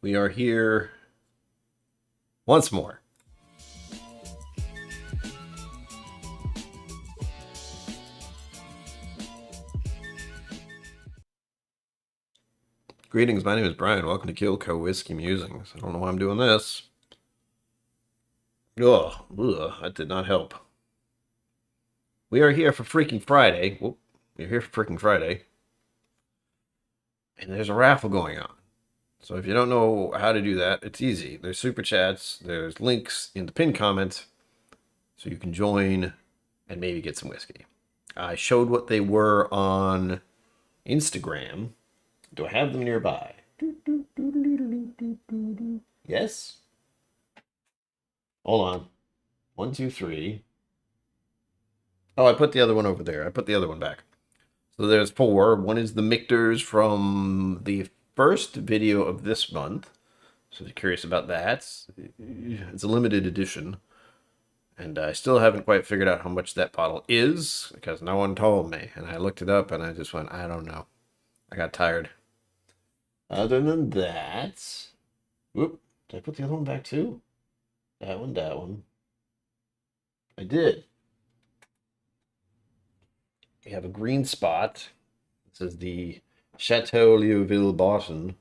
We are here once more. Greetings, my name is Brian. Welcome to KillCo Whiskey Musings. I don't know why I'm doing this. Ugh, that did not help. We are here for freaking Friday. Whoop, we're here for freaking Friday. And there's a raffle going on. So if you don't know how to do that, it's easy. There's super chats, there's links in the pinned comment, so you can join and maybe get some whiskey. I showed what they were on Instagram. Do I have them nearby? Yes? Hold on. 1, 2, 3. Oh, I put the other one over there. I put the other one back. So there's 4. One is the Mictors from the first video of this month. So if you're curious about that, it's a limited edition. And I still haven't quite figured out how much that bottle is because no one told me. And I looked it up and I just went, I don't know. I got tired. Other than that, whoop, did I put the other one back too? That one. I did. We have a green spot. This is the Chateau Leoville Boston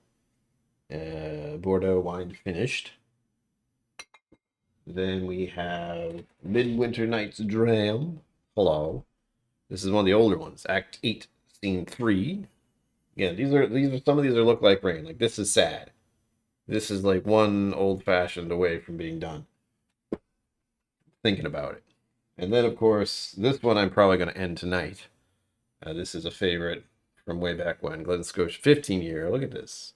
Bordeaux wine finished. Then we have Midwinter Night's Dram. Hello. This is one of the older ones. Act 8, Scene 3. Again, these are some of these are Look Like Rain. Like, this is sad. This is like one old-fashioned away from being done. Thinking about it. And then, of course, this one I'm probably going to end tonight. This is a favorite from way back when. Glen Scotia 15 year. Look at this.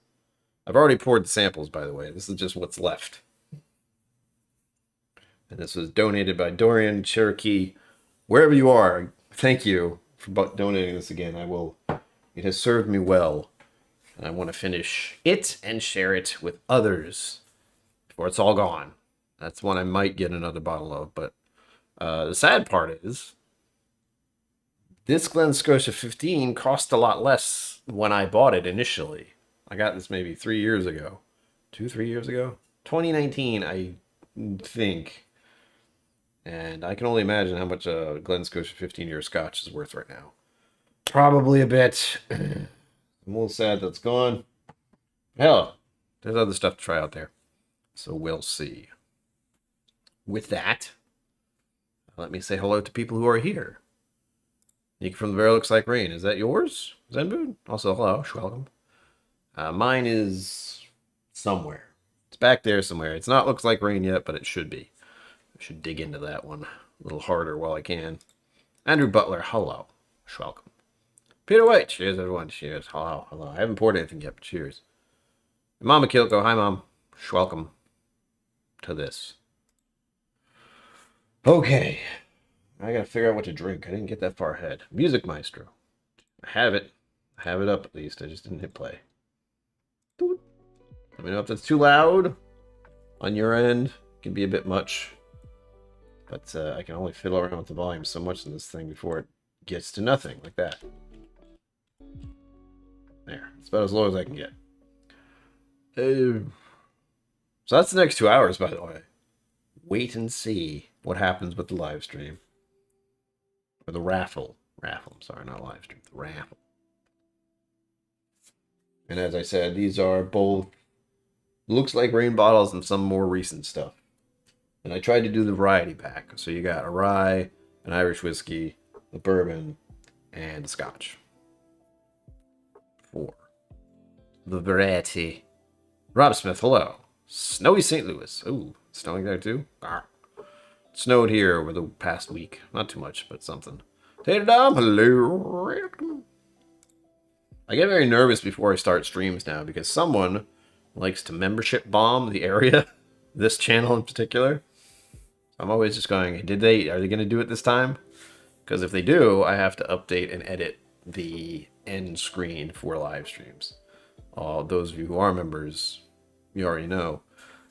I've already poured the samples, by the way. This is just what's left. And this was donated by Dorian Cherokee. Wherever you are, thank you for donating this again. It has served me well. And I want to finish it and share it with others before it's all gone. That's one I might get another bottle of. But the sad part is, this Glen Scotia 15 cost a lot less when I bought it initially. I got this maybe 3 years ago. 3 years ago? 2019, I think. And I can only imagine how much a Glen Scotia 15-year Scotch is worth right now. Probably a bit. I'm a little sad that's gone. Hell, there's other stuff to try out there. So we'll see. With that, let me say hello to people who are here. Nick from the Barrel Looks Like Rain. Is that yours, Zenboon? Also, hello. Welcome. Mine is somewhere. It's back there somewhere. It's not Looks Like Rain yet, but it should be. I should dig into that one a little harder while I can. Andrew Butler, hello. Welcome. Peter White, cheers everyone. Cheers. Hello. I haven't poured anything yet, but cheers. And Mama KillCo, hi Mom. Welcome to this. Okay. I gotta figure out what to drink. I didn't get that far ahead. Music Maestro. I have it. I have it up at least. I just didn't hit play. Let me know if that's too loud on your end. It can be a bit much. But I can only fiddle around with the volume so much in this thing before it gets to nothing, like that. There. It's about as low as I can get. So that's the next 2 hours, by the way. Wait and see what happens with the live stream. Or the raffle. Raffle, I'm sorry, not live stream. The raffle. And as I said, these are both Looks Like Rain bottles and some more recent stuff. And I tried to do the variety pack. So you got a rye, an Irish whiskey, a bourbon, and a Scotch. 4. The variety. Rob Smith, hello. Snowy St. Louis. Ooh, snowing there too? Arr. It snowed here over the past week. Not too much, but something. Tater Dom, hello. I get very nervous before I start streams now because someone likes to membership bomb the area. This channel in particular. I'm always just going, are they going to do it this time? Because if they do, I have to update and edit the end screen for live streams. Those of you who are members, you already know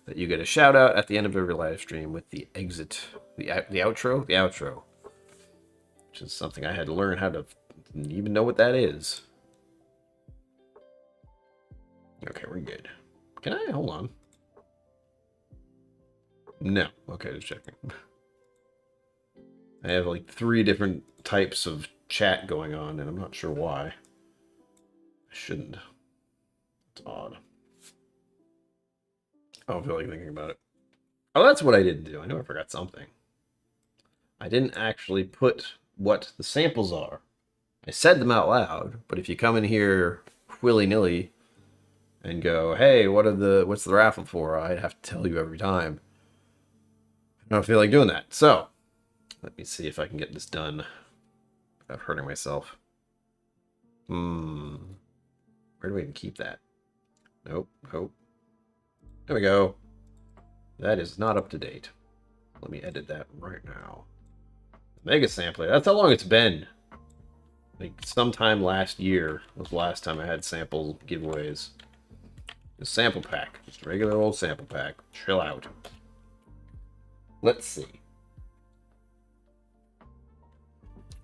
that you get a shout out at the end of every live stream with the exit, the outro, which is something I had to learn how to even know what that is. Okay, we're good. Can I? Hold on. No. Okay, just checking. I have like 3 different types of chat going on, and I'm not sure why. I shouldn't. It's odd. I don't feel like thinking about it. Oh, that's what I didn't do. I know I forgot something. I didn't actually put what the samples are. I said them out loud, but if you come in here willy-nilly and go, hey, what's the raffle for? I'd have to tell you every time. I don't feel like doing that. So, let me see if I can get this done without hurting myself. Where do we even keep that? Nope. There we go. That is not up to date. Let me edit that right now. Mega Sampler. That's how long it's been. Like sometime last year was the last time I had sample giveaways. A sample pack. Just a regular old sample pack. Chill out. Let's see.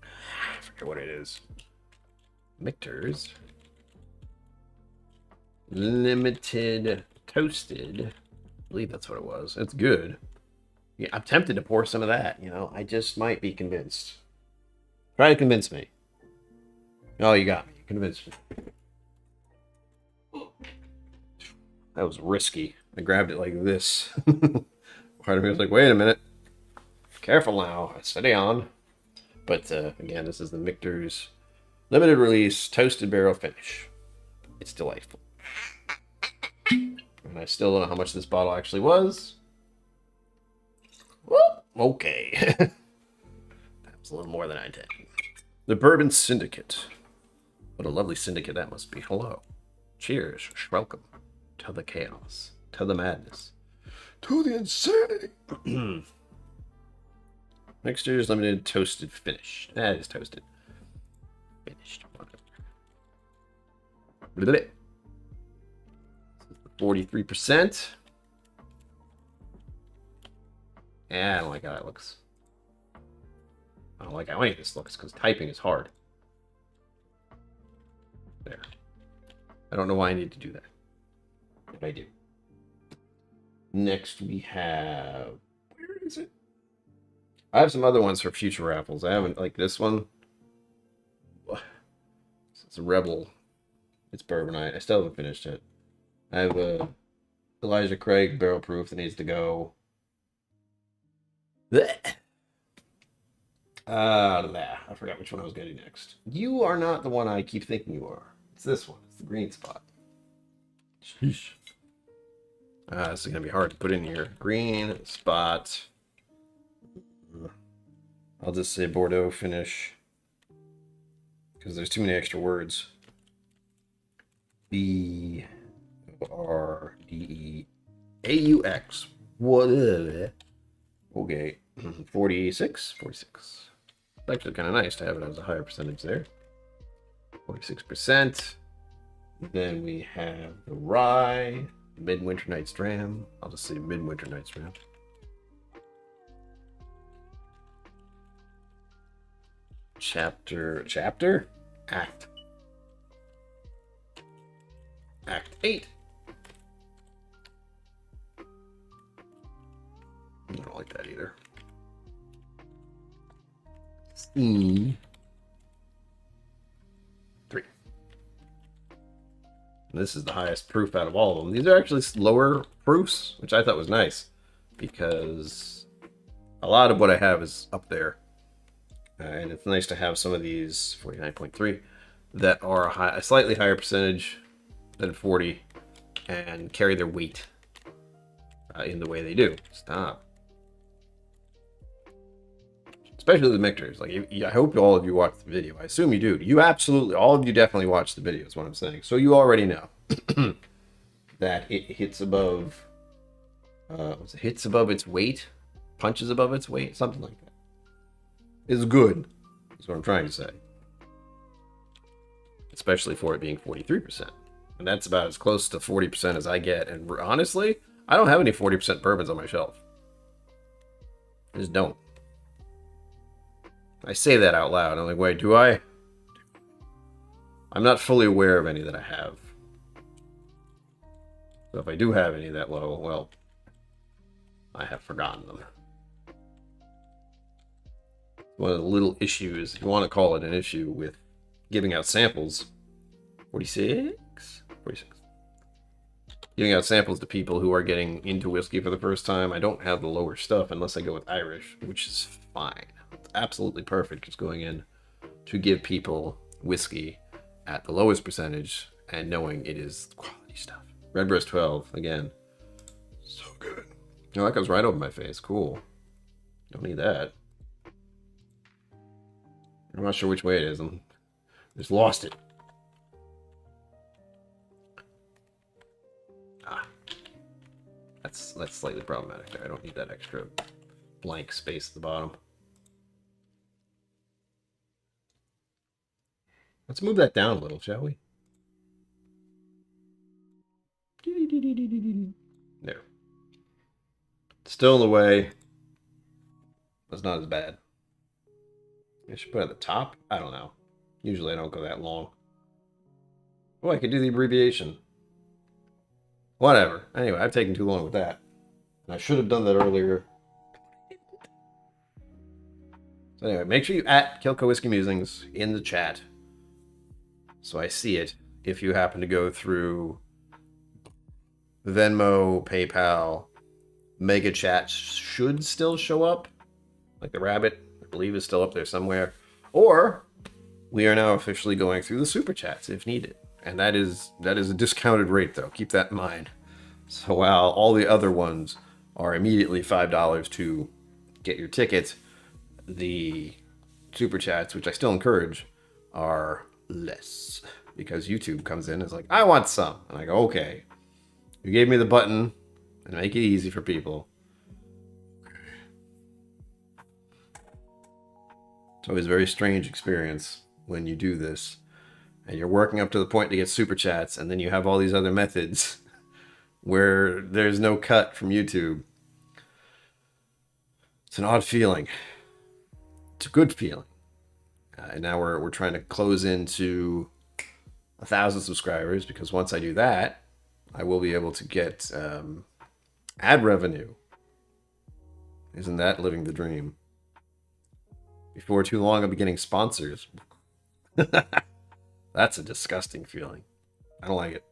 I forget what it is. Michter's Limited Toasted. I believe that's what it was. It's good. Yeah, I'm tempted to pour some of that, you know. I just might be convinced. Try to convince me. Oh, you got me. You convinced me. That was risky. I grabbed it like this. Part of me was like, wait a minute. Careful now. Steady on. But, again, this is the Michter's limited release toasted barrel finish. It's delightful. And I still don't know how much this bottle actually was. Well, okay. That was a little more than I intended. The Bourbon Syndicate. What a lovely syndicate that must be. Hello. Cheers. Welcome to the chaos. To the madness. To the insanity. Mixtures limited toasted finish. That is toasted. Finished. 43%. Yeah, I don't like how that looks. I don't like how any of this looks because typing is hard. There. I don't know why I need to do that. But I do. Next we have... Where is it? I have some other ones for future raffles. I haven't, like this one. It's a Rebel. It's bourbon. I still haven't finished it. I have a Elijah Craig barrel proof that needs to go. I forgot which one I was getting next. You are not the one I keep thinking you are. It's this one. It's the green spot. Sheesh. This is going to be hard to put in here. Green spot. I'll just say Bordeaux finish. Because there's too many extra words. BRDEAUX. What is it? Okay. 46. It's actually kind of nice to have it as a higher percentage there. 46%. Then we have the rye, Midwinter Night's Dram. I'll just say Midwinter Night's Dram. Chapter? Act 8. I don't like that either. C3. This is the highest proof out of all of them. These are actually lower proofs, which I thought was nice because a lot of what I have is up there. And it's nice to have some of these 49.3 that are a slightly higher percentage than 40 and carry their weight in the way they do. Stop. Especially the Michter's. Like, I hope all of you watch the video. I assume you do. You absolutely, all of you definitely watch the video is what I'm saying. So you already know that it hits above, hits above its weight, punches above its weight, something like that. Is good, is what I'm trying to say. Especially for it being 43%. And that's about as close to 40% as I get. And honestly, I don't have any 40% bourbons on my shelf. I just don't. I say that out loud. I'm like, wait, do I? I'm not fully aware of any that I have. So if I do have any that low, well, I have forgotten them. One of the little issues, if you want to call it an issue, with giving out samples. 46? 46. Giving out samples to people who are getting into whiskey for the first time. I don't have the lower stuff unless I go with Irish, which is fine. It's absolutely perfect just going in to give people whiskey at the lowest percentage and knowing it is quality stuff. Redbreast 12, again. So good. Oh, that goes right over my face. Cool. Don't need that. I'm not sure which way it is. I just lost it. That's slightly problematic there. I don't need that extra blank space at the bottom. Let's move that down a little, shall we? There. Still in the way. That's not as bad. I should put it at the top? I don't know. Usually I don't go that long. Oh, I could do the abbreviation. Whatever. Anyway, I've taken too long with that. And I should have done that earlier. So anyway, make sure you at KillCo Whiskey Musings in the chat so I see it. If you happen to go through Venmo, PayPal, Mega Chat should still show up. Like the rabbit, I believe, is still up there somewhere. Or we are now officially going through the Super Chats if needed. And that is a discounted rate, though. Keep that in mind. So while all the other ones are immediately $5 to get your ticket, the Super Chats, which I still encourage, are less. Because YouTube comes in and is like, I want some. And I go, okay. You gave me the button and make it easy for people. It's always a very strange experience when you do this. And you're working up to the point to get super chats, and then you have all these other methods where there's no cut from YouTube. It's an odd feeling. It's a good feeling. And now we're trying to close into 1,000 subscribers, because once I do that, I will be able to get ad revenue. Isn't that living the dream? Before too long, I'll be getting sponsors. That's a disgusting feeling. I don't like it.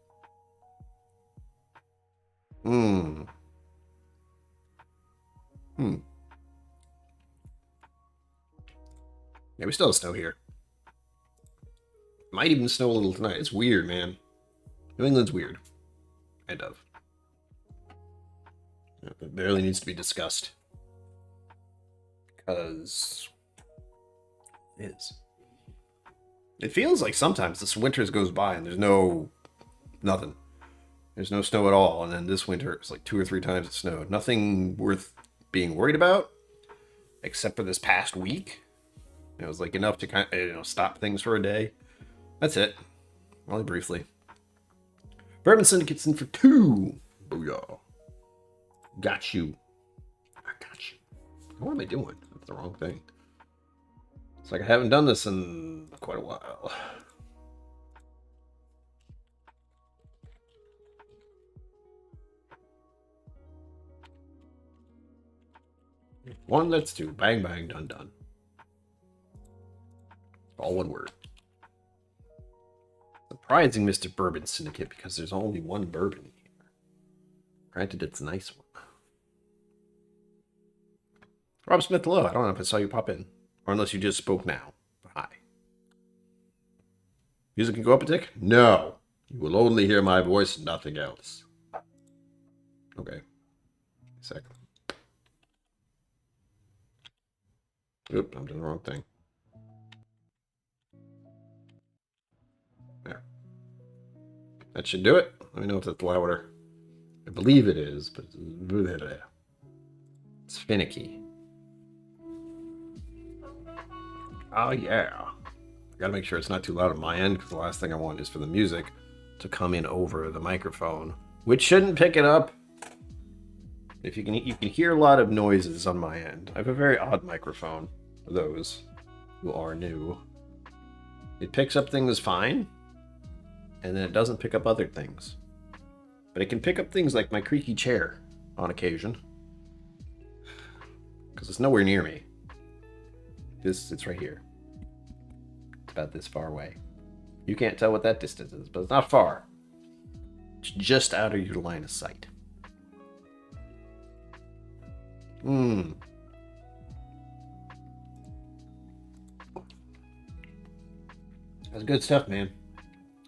Yeah, we still have snow here. Might even snow a little tonight. It's weird, man. New England's weird. Kind of. It barely needs to be discussed. Because it is. It feels like sometimes this winters goes by and there's nothing. There's no snow at all. And then this winter, it's like 2 or 3 times it snowed. Nothing worth being worried about, except for this past week. It was like enough to kind of, stop things for a day. That's it. Only briefly. Bourbon Syndicate's in for 2. Booyah. Got you. I got you. What am I doing? That's the wrong thing. It's like I haven't done this in quite a while. One, that's 2. Bang, bang, done, done. All one word. Surprising, Mr. Bourbon Syndicate, because there's only one bourbon here. Granted, it's a nice one. Rob Smith, hello. I don't know if I saw you pop in. Or unless you just spoke now. Hi. Music can go up a tick? No. You will only hear my voice, nothing else. Okay. A sec. Oop, I'm doing the wrong thing. There. That should do it. Let me know if that's louder. I believe it is, but it's finicky. Oh, yeah. I gotta make sure it's not too loud on my end, because the last thing I want is for the music to come in over the microphone, which shouldn't pick it up. If you can hear a lot of noises on my end. I have a very odd microphone for those who are new. It picks up things fine, and then it doesn't pick up other things. But it can pick up things like my creaky chair on occasion. Because it's nowhere near me. It's right here. It's about this far away. You can't tell what that distance is, but it's not far. It's just out of your line of sight. That's good stuff, man.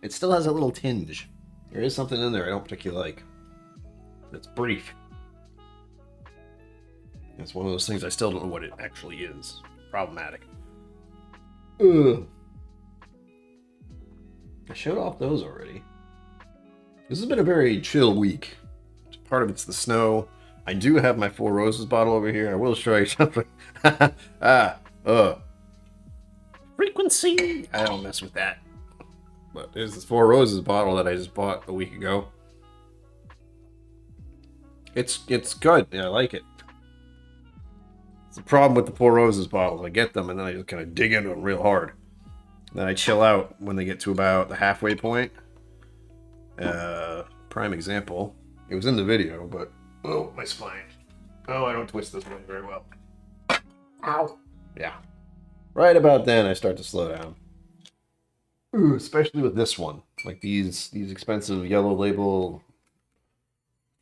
It still has a little tinge. There is something in there I don't particularly like. It's brief. It's one of those things I still don't know what it actually is. Problematic. Ugh. I showed off those already. This has been a very chill week. Part of it's the snow. I do have my Four Roses bottle over here. I will show you something. Frequency. I don't mess with that. But there's this Four Roses bottle that I just bought a week ago. It's good. Yeah, I like it. It's the problem with the Four Roses bottles. I get them and then I just kind of dig into them real hard. Then I chill out when they get to about the halfway point. Prime example. It was in the video, but oh, my spine. Oh, I don't twist this one very well. Ow. Yeah. Right about then, I start to slow down. Ooh, especially with this one. Like these expensive yellow label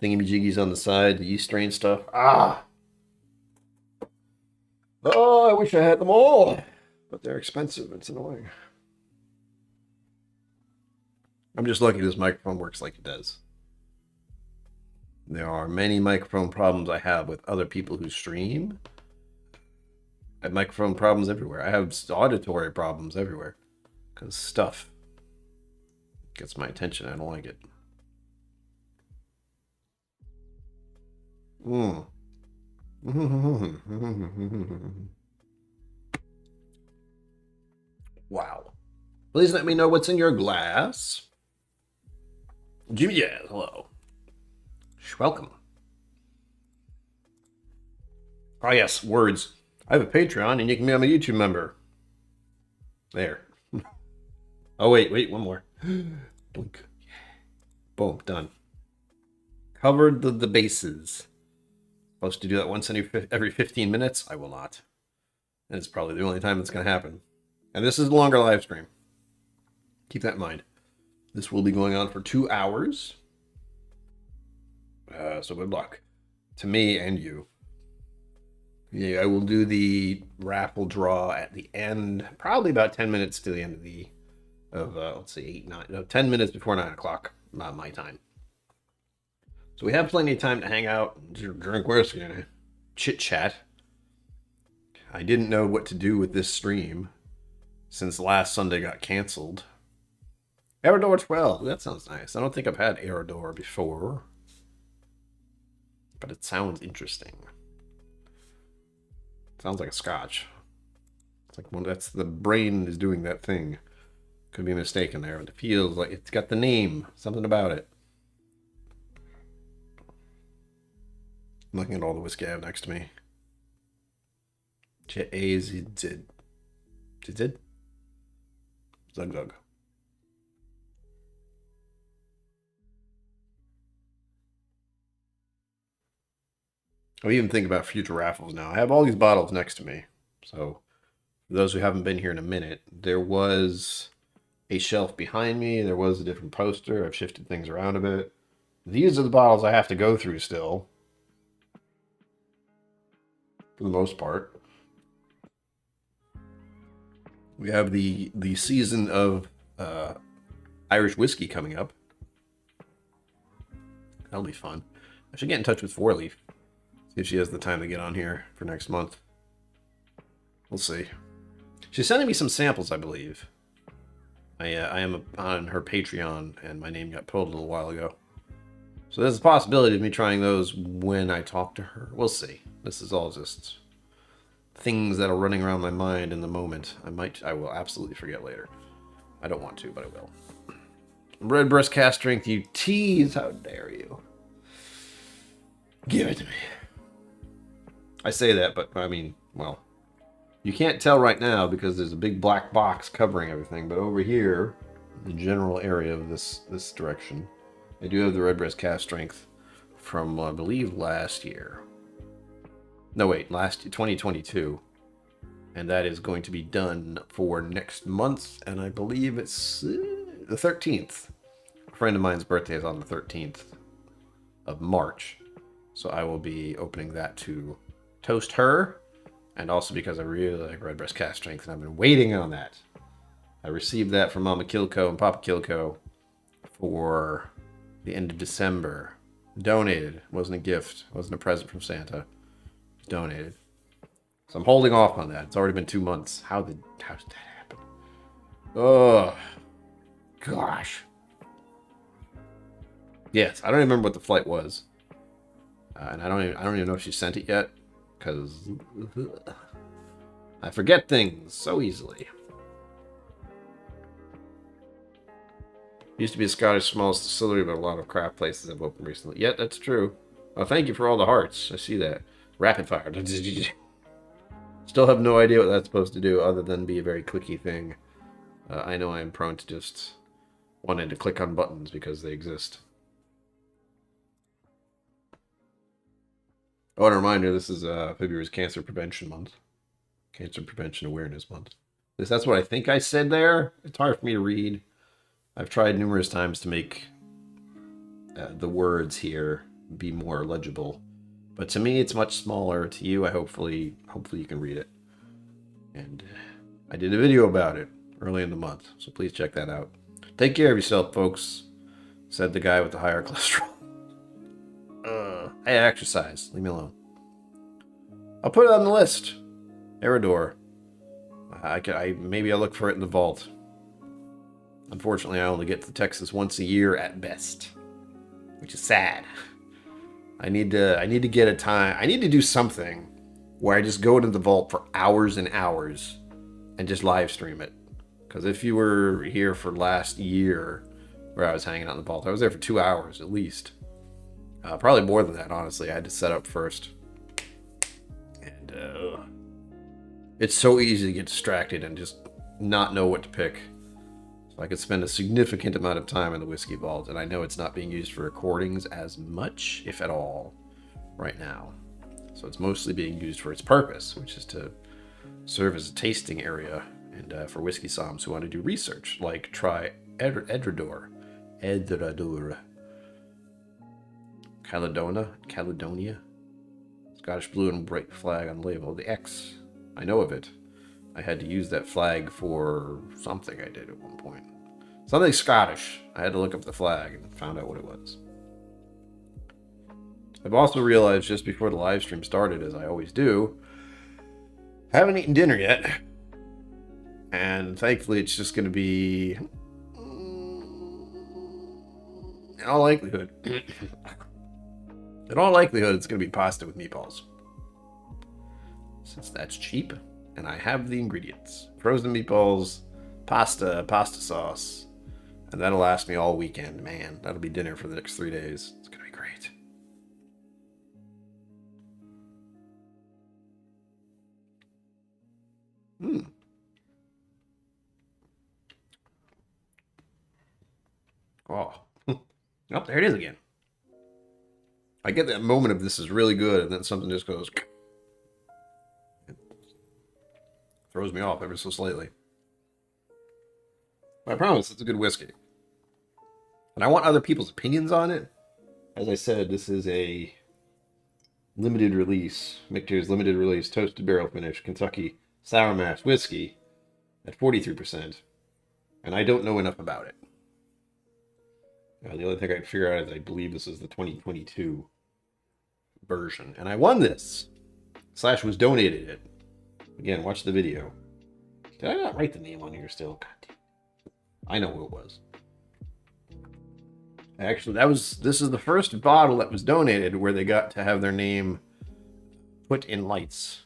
thingy-majiggies on the side, the yeast strain stuff. Ah! Oh, I wish I had them all. But they're expensive. It's annoying. I'm just lucky this microphone works like it does. There are many microphone problems I have with other people who stream. I have microphone problems everywhere. I have auditory problems everywhere. Because stuff gets my attention. I don't like it. Wow. Please let me know what's in your glass. Jimmy Jazz, hello. Welcome. Oh yes, words. I have a Patreon and you can become a YouTube member. There. Oh wait, one more. Blink. Boom, done. Covered the bases. Supposed to do that once every 15 minutes. I will not. And it's probably the only time that's going to happen. And this is a longer live stream. Keep that in mind. This will be going on for 2 hours. So good luck to me and you. Yeah, I will do the raffle draw at the end, probably about 10 minutes to the end of let's see, 10 minutes before 9 o'clock, my time. So we have plenty of time to hang out, drink whiskey, and chit chat. I didn't know what to do with this stream since last Sunday got canceled. Aerodor 12, that sounds nice. I don't think I've had Aerodor before, but it sounds interesting. Sounds like a Scotch. It's like that's the brain is doing that thing. Could be a mistake in there, but it feels like it's got the name, something about it. I'm looking at all the whiskey I have next to me. Zid. Zug. I even think about future raffles now. I have all these bottles next to me. So, for those who haven't been here in a minute, there was a shelf behind me. There was a different poster. I've shifted things around a bit. These are the bottles I have to go through still. For the most part. We have the season of Irish whiskey coming up. That'll be fun. I should get in touch with Four Leaf. See if she has the time to get on here for next month. We'll see. She's sending me some samples, I believe. I am on her Patreon, and my name got pulled a little while ago. So there's a possibility of me trying those when I talk to her. We'll see. This is all just things that are running around my mind in the moment. I will absolutely forget later. I don't want to, but I will. Redbreast Cask Strength, you tease. How dare you? Give it to me. I say that, but I mean, well, you can't tell right now because there's a big black box covering everything. But over here, the general area of this direction, I do have the Redbreast Cast Strength from, I believe, last year. No, wait, 2022. And that is going to be done for next month, and I believe it's the 13th. A friend of mine's birthday is on the 13th of March, so I will be opening that to toast her, and also because I really like Redbreast Cast Strength, and I've been waiting on that. I received that from Mama KillCo and Papa KillCo for the end of December. Donated. Wasn't a gift. Wasn't a present from Santa. Donated. So I'm holding off on that. It's already been 2 months. How did that happen? Oh, gosh. Yes, I don't even remember what the flight was, and I don't even know if she sent it yet, because I forget things so easily. Used to be a Scottish small distillery, but a lot of craft places have opened recently. Yeah, that's true. Oh, thank you for all the hearts. I see that. Rapid fire. Still have no idea what that's supposed to do other than be a very clicky thing. I know I am prone to just wanting to click on buttons because they exist. Oh, and a reminder, this is February's Cancer Prevention Month. Cancer Prevention Awareness Month. That's what I think I said there. It's hard for me to read. I've tried numerous times to make the words here be more legible. But to me, it's much smaller. To you, hopefully you can read it. And I did a video about it early in the month, so please check that out. Take care of yourself, folks, said the guy with the higher cholesterol. I exercise. Leave me alone. I'll put it on the list. Eridor. Maybe I'll look for it in the vault. Unfortunately, I only get to Texas once a year at best, which is sad. I need to get a time. I need to do something where I just go into the vault for hours and hours and just live stream it. Because if you were here for last year, where I was hanging out in the vault, I was there for 2 hours at least. Probably more than that, honestly. I had to set up first. And it's so easy to get distracted and just not know what to pick. So I could spend a significant amount of time in the whiskey vault, and I know it's not being used for recordings as much, if at all, right now. So it's mostly being used for its purpose, which is to serve as a tasting area and for whiskey somms who want to do research, like try Edrador. Caledonia. Scottish blue and bright flag on the label. The X. I know of it. I had to use that flag for something I did at one point. Something Scottish. I had to look up the flag and found out what it was. I've also realized just before the live stream started, as I always do, I haven't eaten dinner yet. And thankfully it's just going to be, in all likelihood, it's going to be pasta with meatballs. Since that's cheap. And I have the ingredients. Frozen meatballs, pasta sauce. And that'll last me all weekend. Man, that'll be dinner for the next 3 days. It's going to be great. Oh. Oh, there it is again. I get that moment of this is really good, and then something just goes... throws me off ever so slightly. But I promise it's a good whiskey. And I want other people's opinions on it. As I said, this is a limited release, Michter's limited release, toasted barrel finish, Kentucky sour mash whiskey at 43%. And I don't know enough about it. The only thing I can figure out is I believe this is the 2022 version. And I won this. / was donated it. Again, watch the video. Did I not write the name on here still? God damn. I know who it was. Actually, this is the first bottle that was donated where they got to have their name put in lights.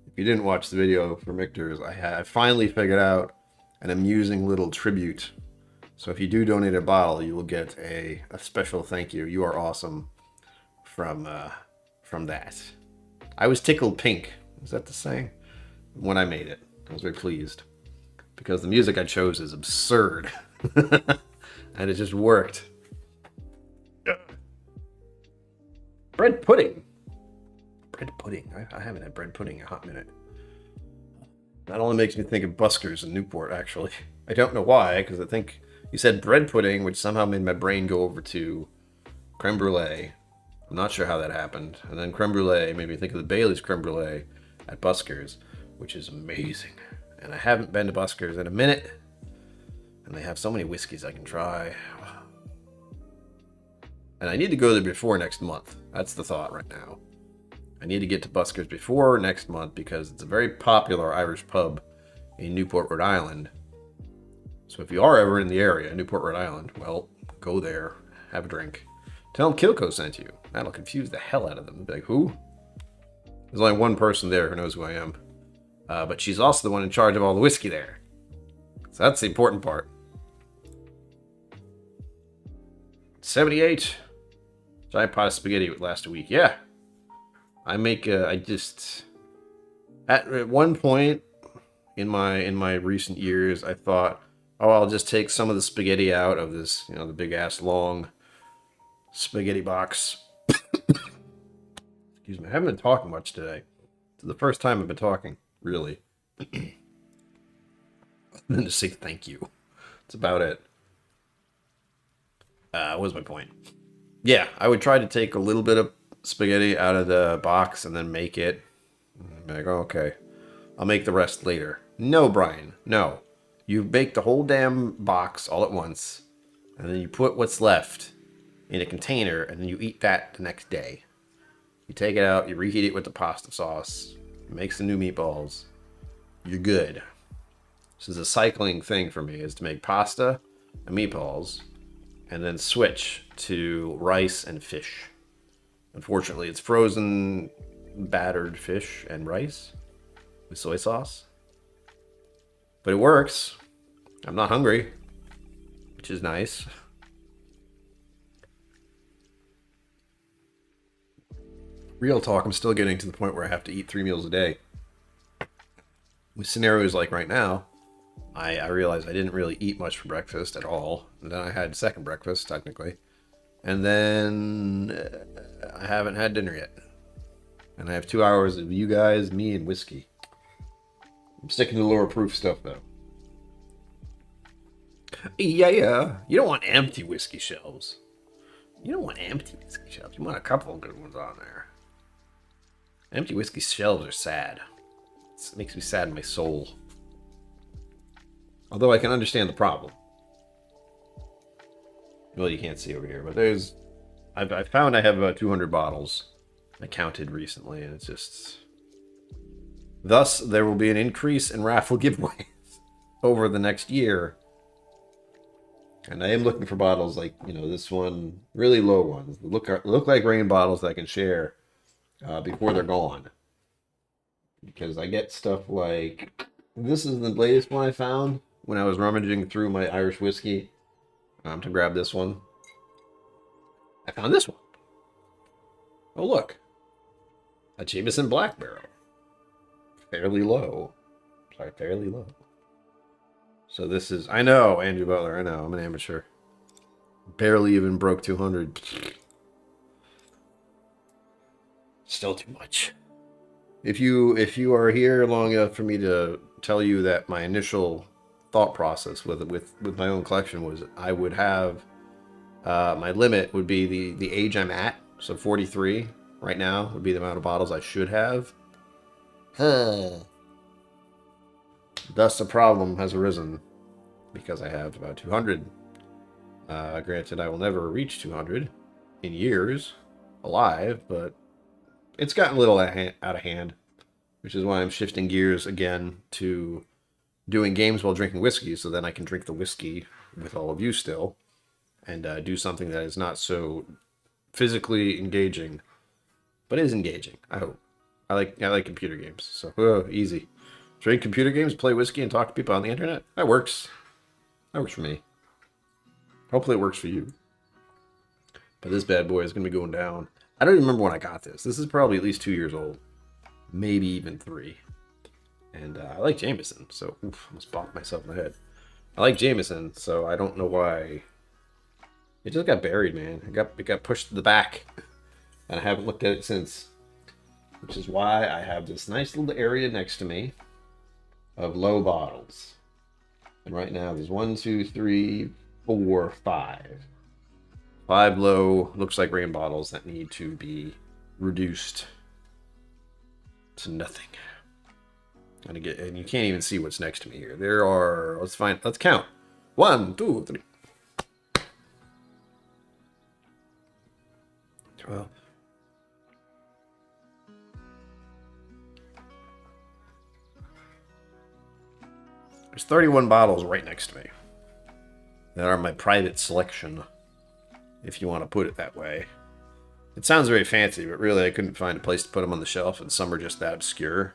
If you didn't watch the video for Michter's, I finally figured out an amusing little tribute. So if you do donate a bottle, you will get a special thank you. You are awesome from that. I was tickled pink. Is that the saying? When I made it, I was very pleased because the music I chose is absurd and it just worked. bread pudding. Bread pudding. I haven't had bread pudding in a hot minute. That only makes me think of Buskers in Newport, actually. I don't know why, because I think you said bread pudding, which somehow made my brain go over to creme brulee. I'm not sure how that happened. And then creme brulee made me think of the Bailey's creme brulee at Buskers, which is amazing. And I haven't been to Buskers in a minute. And they have so many whiskeys I can try. And I need to go there before next month. That's the thought right now. I need to get to Buskers before next month because it's a very popular Irish pub in Newport, Rhode Island. So if you are ever in the area, Newport, Rhode Island, well, go there, have a drink. Tell them KillCo sent you. That'll confuse the hell out of them. They'll be like, who? There's only one person there who knows who I am. But she's also the one in charge of all the whiskey there. So that's the important part. 78. Giant pot of spaghetti would last a week. Yeah. At one point in my recent years, I thought, oh, I'll just take some of the spaghetti out of this, the big ass long spaghetti box. Excuse me. I haven't been talking much today. It's the first time I've been talking, really. Than to say thank you. That's about it. What was my point? Yeah, I would try to take a little bit of spaghetti out of the box and then make it. I'd be like, oh, okay. I'll make the rest later. No, Brian. No. You bake the whole damn box all at once. And then you put what's left in a container. And then you eat that the next day. You take it out. You reheat it with the pasta sauce. It makes the new meatballs. You're good. This is a cycling thing for me. Is to make pasta and meatballs. And then switch to rice and fish. Unfortunately, it's frozen, battered fish and rice with soy sauce. But it works. I'm not hungry, which is nice. Real talk, I'm still getting to the point where I have to eat 3 meals a day. With scenarios like right now, I realized I didn't really eat much for breakfast at all. And then I had second breakfast, technically. And then I haven't had dinner yet. And I have 2 hours of you guys, me, and whiskey. I'm sticking to lower proof stuff, though. Yeah. You don't want empty whiskey shelves. You don't want empty whiskey shelves. You want a couple of good ones on there. Empty whiskey shelves are sad. It makes me sad in my soul. Although I can understand the problem. Well, you can't see over here, but I found I have about 200 bottles. I counted recently, and it's just... Thus, there will be an increase in raffle giveaways over the next year. And I am looking for bottles like, this one, really low ones. Look like rain bottles that I can share before they're gone. Because I get stuff like... This is the latest one I found when I was rummaging through my Irish whiskey. To grab this one. I found this one. Oh, look. A Jameson Black Barrel. Fairly low. So this is... I know, Andrew Butler. I know, I'm an amateur. Barely even broke 200. Still too much. If you are here long enough for me to tell you that my initial thought process with my own collection was I would have my limit would be the age I'm at, so 43 right now would be the amount of bottles I should have. Thus the problem has arisen because I have about 200. Granted, I will never reach 200 in years alive, but it's gotten a little out of hand, which is why I'm shifting gears again to doing games while drinking whiskey, so then I can drink the whiskey with all of you still, and do something that is not so physically engaging, but is engaging. I hope. I like computer games, so easy. Drink computer games, play whiskey, and talk to people on the internet. That works. That works for me. Hopefully, it works for you. But this bad boy is gonna be going down. I don't even remember when I got this. This is probably at least 2 years old, maybe even 3. And I like Jameson, so oof, almost bonked myself in the head. I like Jameson, so I don't know why. It just got buried, man. It got pushed to the back. And I haven't looked at it since. Which is why I have this nice little area next to me of low bottles. And right now there's 1, 2, 3, 4, 5. 5 low, looks like rain bottles that need to be reduced to nothing. And you can't even see what's next to me here. There are, let's count. 1, 2, 3. 12. There's 31 bottles right next to me that are my private selection, if you want to put it that way. It sounds very fancy, but really I couldn't find a place to put them on the shelf, and some are just that obscure.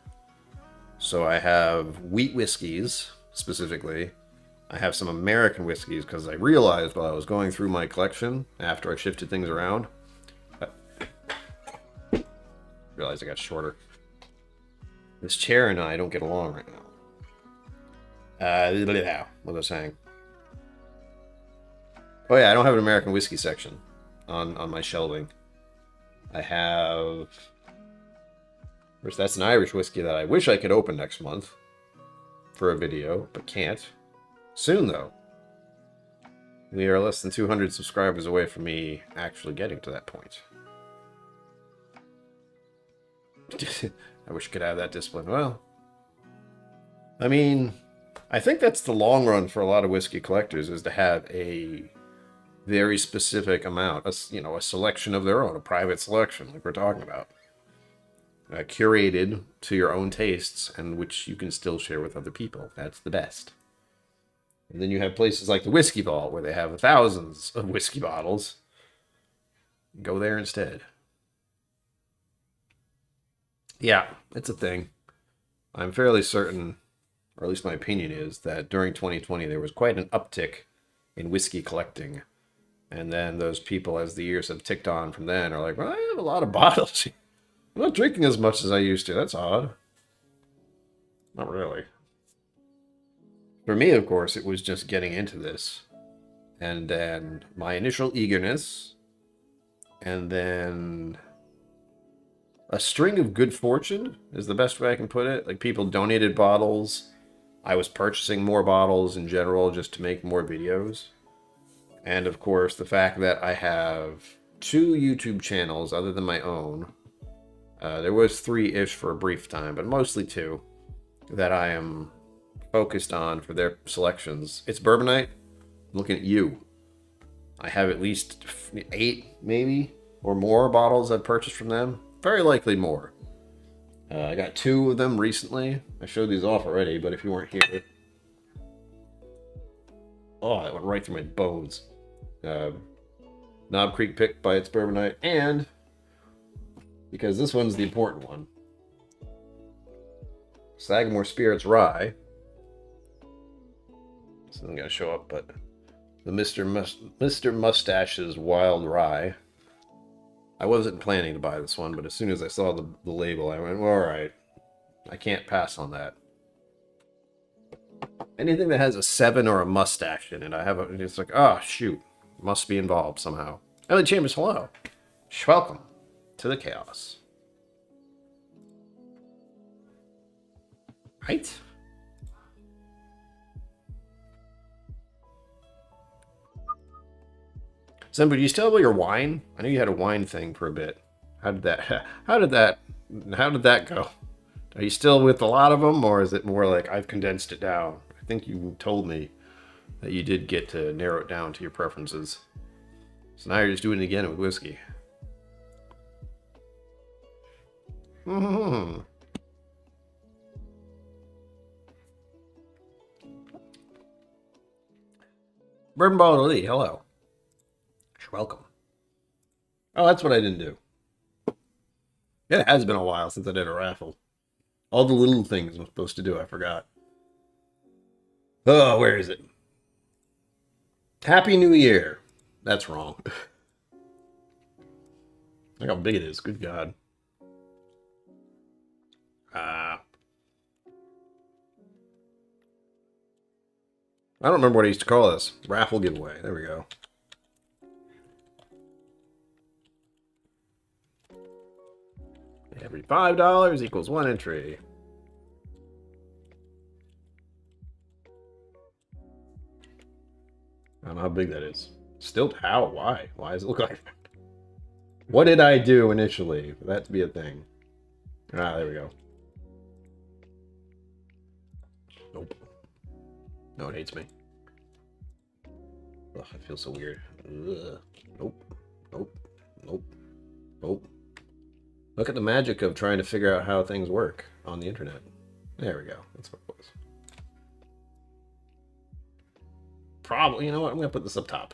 So I have wheat whiskeys, specifically. I have some American whiskeys, because I realized while I was going through my collection, after I shifted things around, I realized I got shorter. This chair and I don't get along right now. What was I saying? Oh yeah, I don't have an American whiskey section on my shelving. I have... First, that's an Irish whiskey that I wish I could open next month for a video, but can't. Soon, though. We are less than 200 subscribers away from me actually getting to that point. I wish I could have that discipline. Well, I mean, I think that's the long run for a lot of whiskey collectors, is to have a very specific amount, a selection of their own, a private selection, like we're talking about. Curated to your own tastes, and which you can still share with other people. That's the best. And then you have places like the Whiskey Vault, where they have thousands of whiskey bottles. Go there instead. Yeah, it's a thing. I'm fairly certain, or at least my opinion is, that during 2020 there was quite an uptick in whiskey collecting. And then those people, as the years have ticked on from then, are like, well, I have a lot of bottles. I'm not drinking as much as I used to. That's odd. Not really. For me, of course, it was just getting into this. And then my initial eagerness. And then a string of good fortune is the best way I can put it. Like, people donated bottles. I was purchasing more bottles in general just to make more videos. And, of course, the fact that I have 2 YouTube channels other than my own. There was 3-ish for a brief time, but mostly 2 that I am focused on for their selections. It's Bourbonite. I'm looking at you. I have at least 8, maybe, or more bottles I've purchased from them. Very likely more. I got 2 of them recently. I showed these off already, but if you weren't here... Oh, that went right through my bones. Knob Creek picked by its Bourbonite, and... because this one's the important one. Sagamore Spirits Rye. This isn't going to show up, but the Mr. Mustache's Wild Rye. I wasn't planning to buy this one, but as soon as I saw the label, I went, well, all right. I can't pass on that. Anything that has a 7 or a mustache in it, it's like, oh, shoot. Must be involved somehow. Ellie Chambers, hello. Welcome to the chaos. Right? Simba, do you still have your wine? I know you had a wine thing for a bit. How did that go? Are you still with a lot of them, or is it more like I've condensed it down? I think you told me that you did get to narrow it down to your preferences. So now you're just doing it again with whiskey. Mm-hmm. Bourbon Bottle Lee, hello. You're welcome. Oh, that's what I didn't do. It has been a while since I did a raffle. All the little things I'm supposed to do, I forgot. Oh, where is it? Happy New Year. That's wrong. Look how big it is. Good God. I don't remember what I used to call this. Raffle giveaway. There we go. Every $5 equals 1 entry. I don't know how big that is. Still, how? Why? Why does it look like that? What did I do initially for that to be a thing? Ah, there we go. Nope. No one hates me. Ugh, I feel so weird. Ugh. Nope. Nope. Nope. Nope. Look at the magic of trying to figure out how things work on the internet. There we go. That's what it was. Probably, you know what? I'm going to put this up top.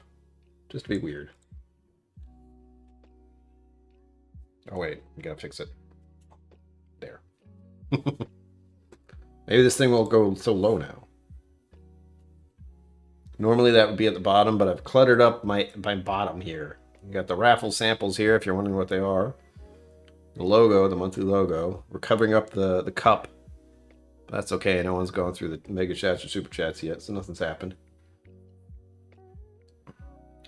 Just to be weird. Oh, wait. You got to fix it. There. Maybe this thing won't go so low now. Normally that would be at the bottom, but I've cluttered up my bottom here. You got the Raffle samples here, if you're wondering what they are. The logo, the monthly logo. We're covering up the cup. But that's okay. No one's gone through the mega chats or super chats yet, so nothing's happened.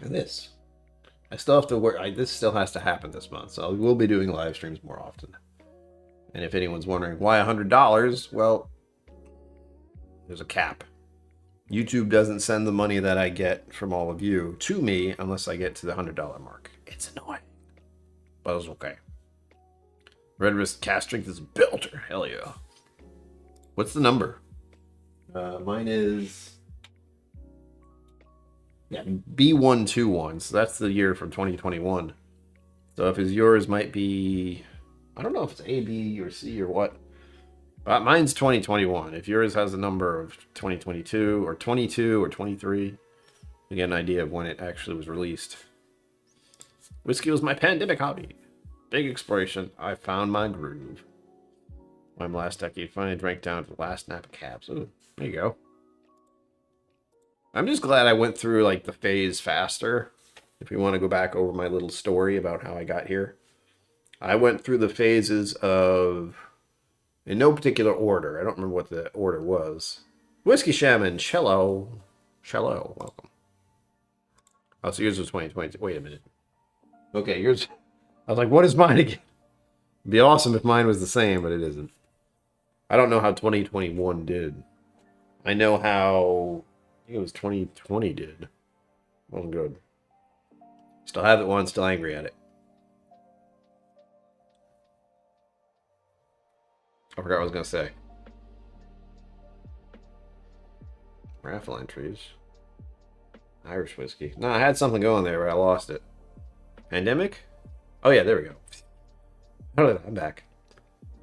And this. I still have to work. This still has to happen this month, so we'll be doing live streams more often. And if anyone's wondering why $100, well, there's a cap. YouTube doesn't send the money that I get from all of you to me unless I get to the $100 mark. It's annoying, but it's okay. Red Wrist cast strength is a belter. Hell yeah. What's the number? Mine is... yeah, B121. So that's the year from 2021. So if yours might be... I don't know if it's A, B, or C, or what. But mine's 2021. If yours has a number of 2022, or 22, or 23, you get an idea of when it actually was released. Whiskey was my pandemic hobby. Big exploration. I found my groove. My last decade finally drank down to the last nap of cabs. Ooh, there you go. I'm just glad I went through like the phase faster. If you want to go back over my little story about how I got here. I went through the phases of, in no particular order. I don't remember what the order was. Whiskey Shaman, Cello, welcome. Oh, so yours was 2020. Wait a minute. Okay, yours. I was like, what is mine again? It'd be awesome if mine was the same, but it isn't. I don't know how 2021 did. I know how, I think it was 2020 did. Wasn't good. Still have it one, still angry at it. I forgot what I was going to say. Raffle entries. Irish whiskey. No, I had something going there, but I lost it. Pandemic? Oh, yeah, there we go. Oh, I'm back.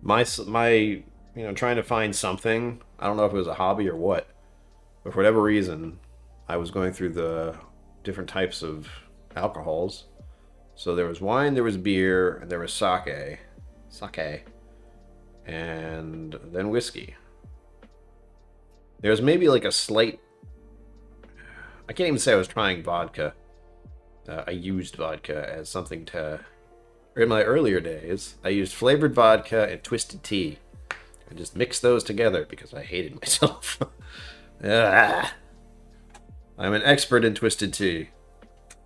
My, trying to find something. I don't know if it was a hobby or what. But for whatever reason, I was going through the different types of alcohols. So there was wine, there was beer, and there was sake. And then whiskey. There's maybe like a slight... I can't even say I was trying vodka. I used vodka as something to... In my earlier days, I used flavored vodka and twisted tea. I just mixed those together because I hated myself. I'm an expert in twisted tea.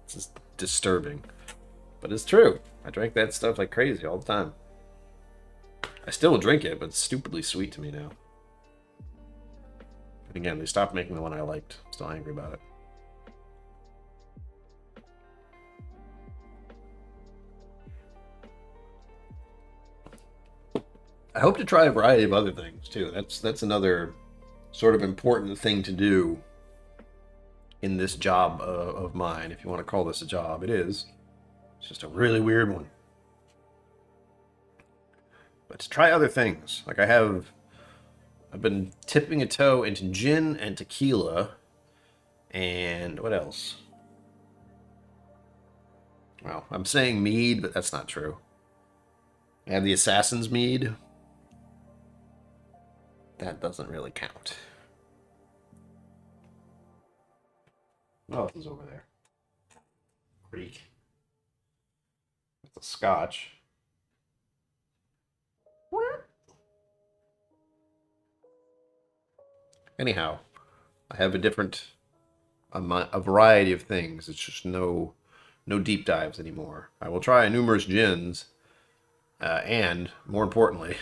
It's just disturbing. But it's true. I drank that stuff like crazy all the time. I still drink it, but it's stupidly sweet to me now. And again, they stopped making the one I liked. I'm still angry about it. I hope to try a variety of other things, too. That's another sort of important thing to do in this job of mine, if you want to call this a job. It is. It's just a really weird one. But to try other things. Like I've been tipping a toe into gin and tequila. And what else? Well, I'm saying mead, but that's not true. I have the Assassin's Mead. That doesn't really count. What else is over there? Creek. That's a Scotch. Anyhow, I have a variety of things. It's just no deep dives anymore. I will try numerous gins. And, more importantly,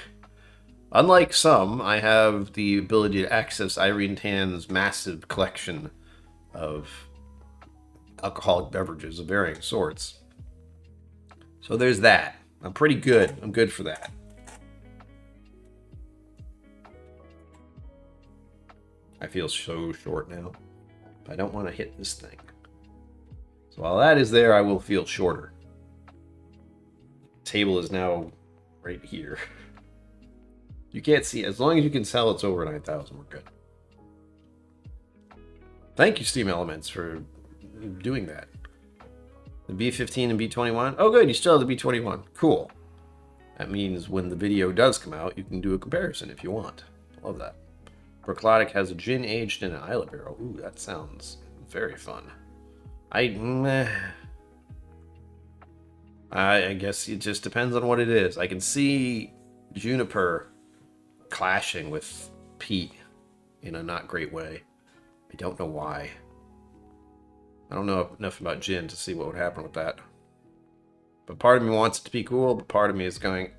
unlike some, I have the ability to access Irene Tan's massive collection of alcoholic beverages of varying sorts. So there's that. I'm pretty good. I'm good for that. I feel so short now. I don't want to hit this thing. So while that is there, I will feel shorter. Table is now right here. You can't see. As long as you can tell it's over 9,000, we're good. Thank you, Steam Elements, for doing that. The B15 and B21. Oh, good. You still have the B21. Cool. That means when the video does come out, you can do a comparison if you want. Love that. Proclotic has a gin aged in an Isla barrel. Ooh, that sounds very fun. I guess it just depends on what it is. I can see juniper clashing with peat in a not great way. I don't know why. I don't know enough about gin to see what would happen with that. But part of me wants it to be cool, but part of me is going...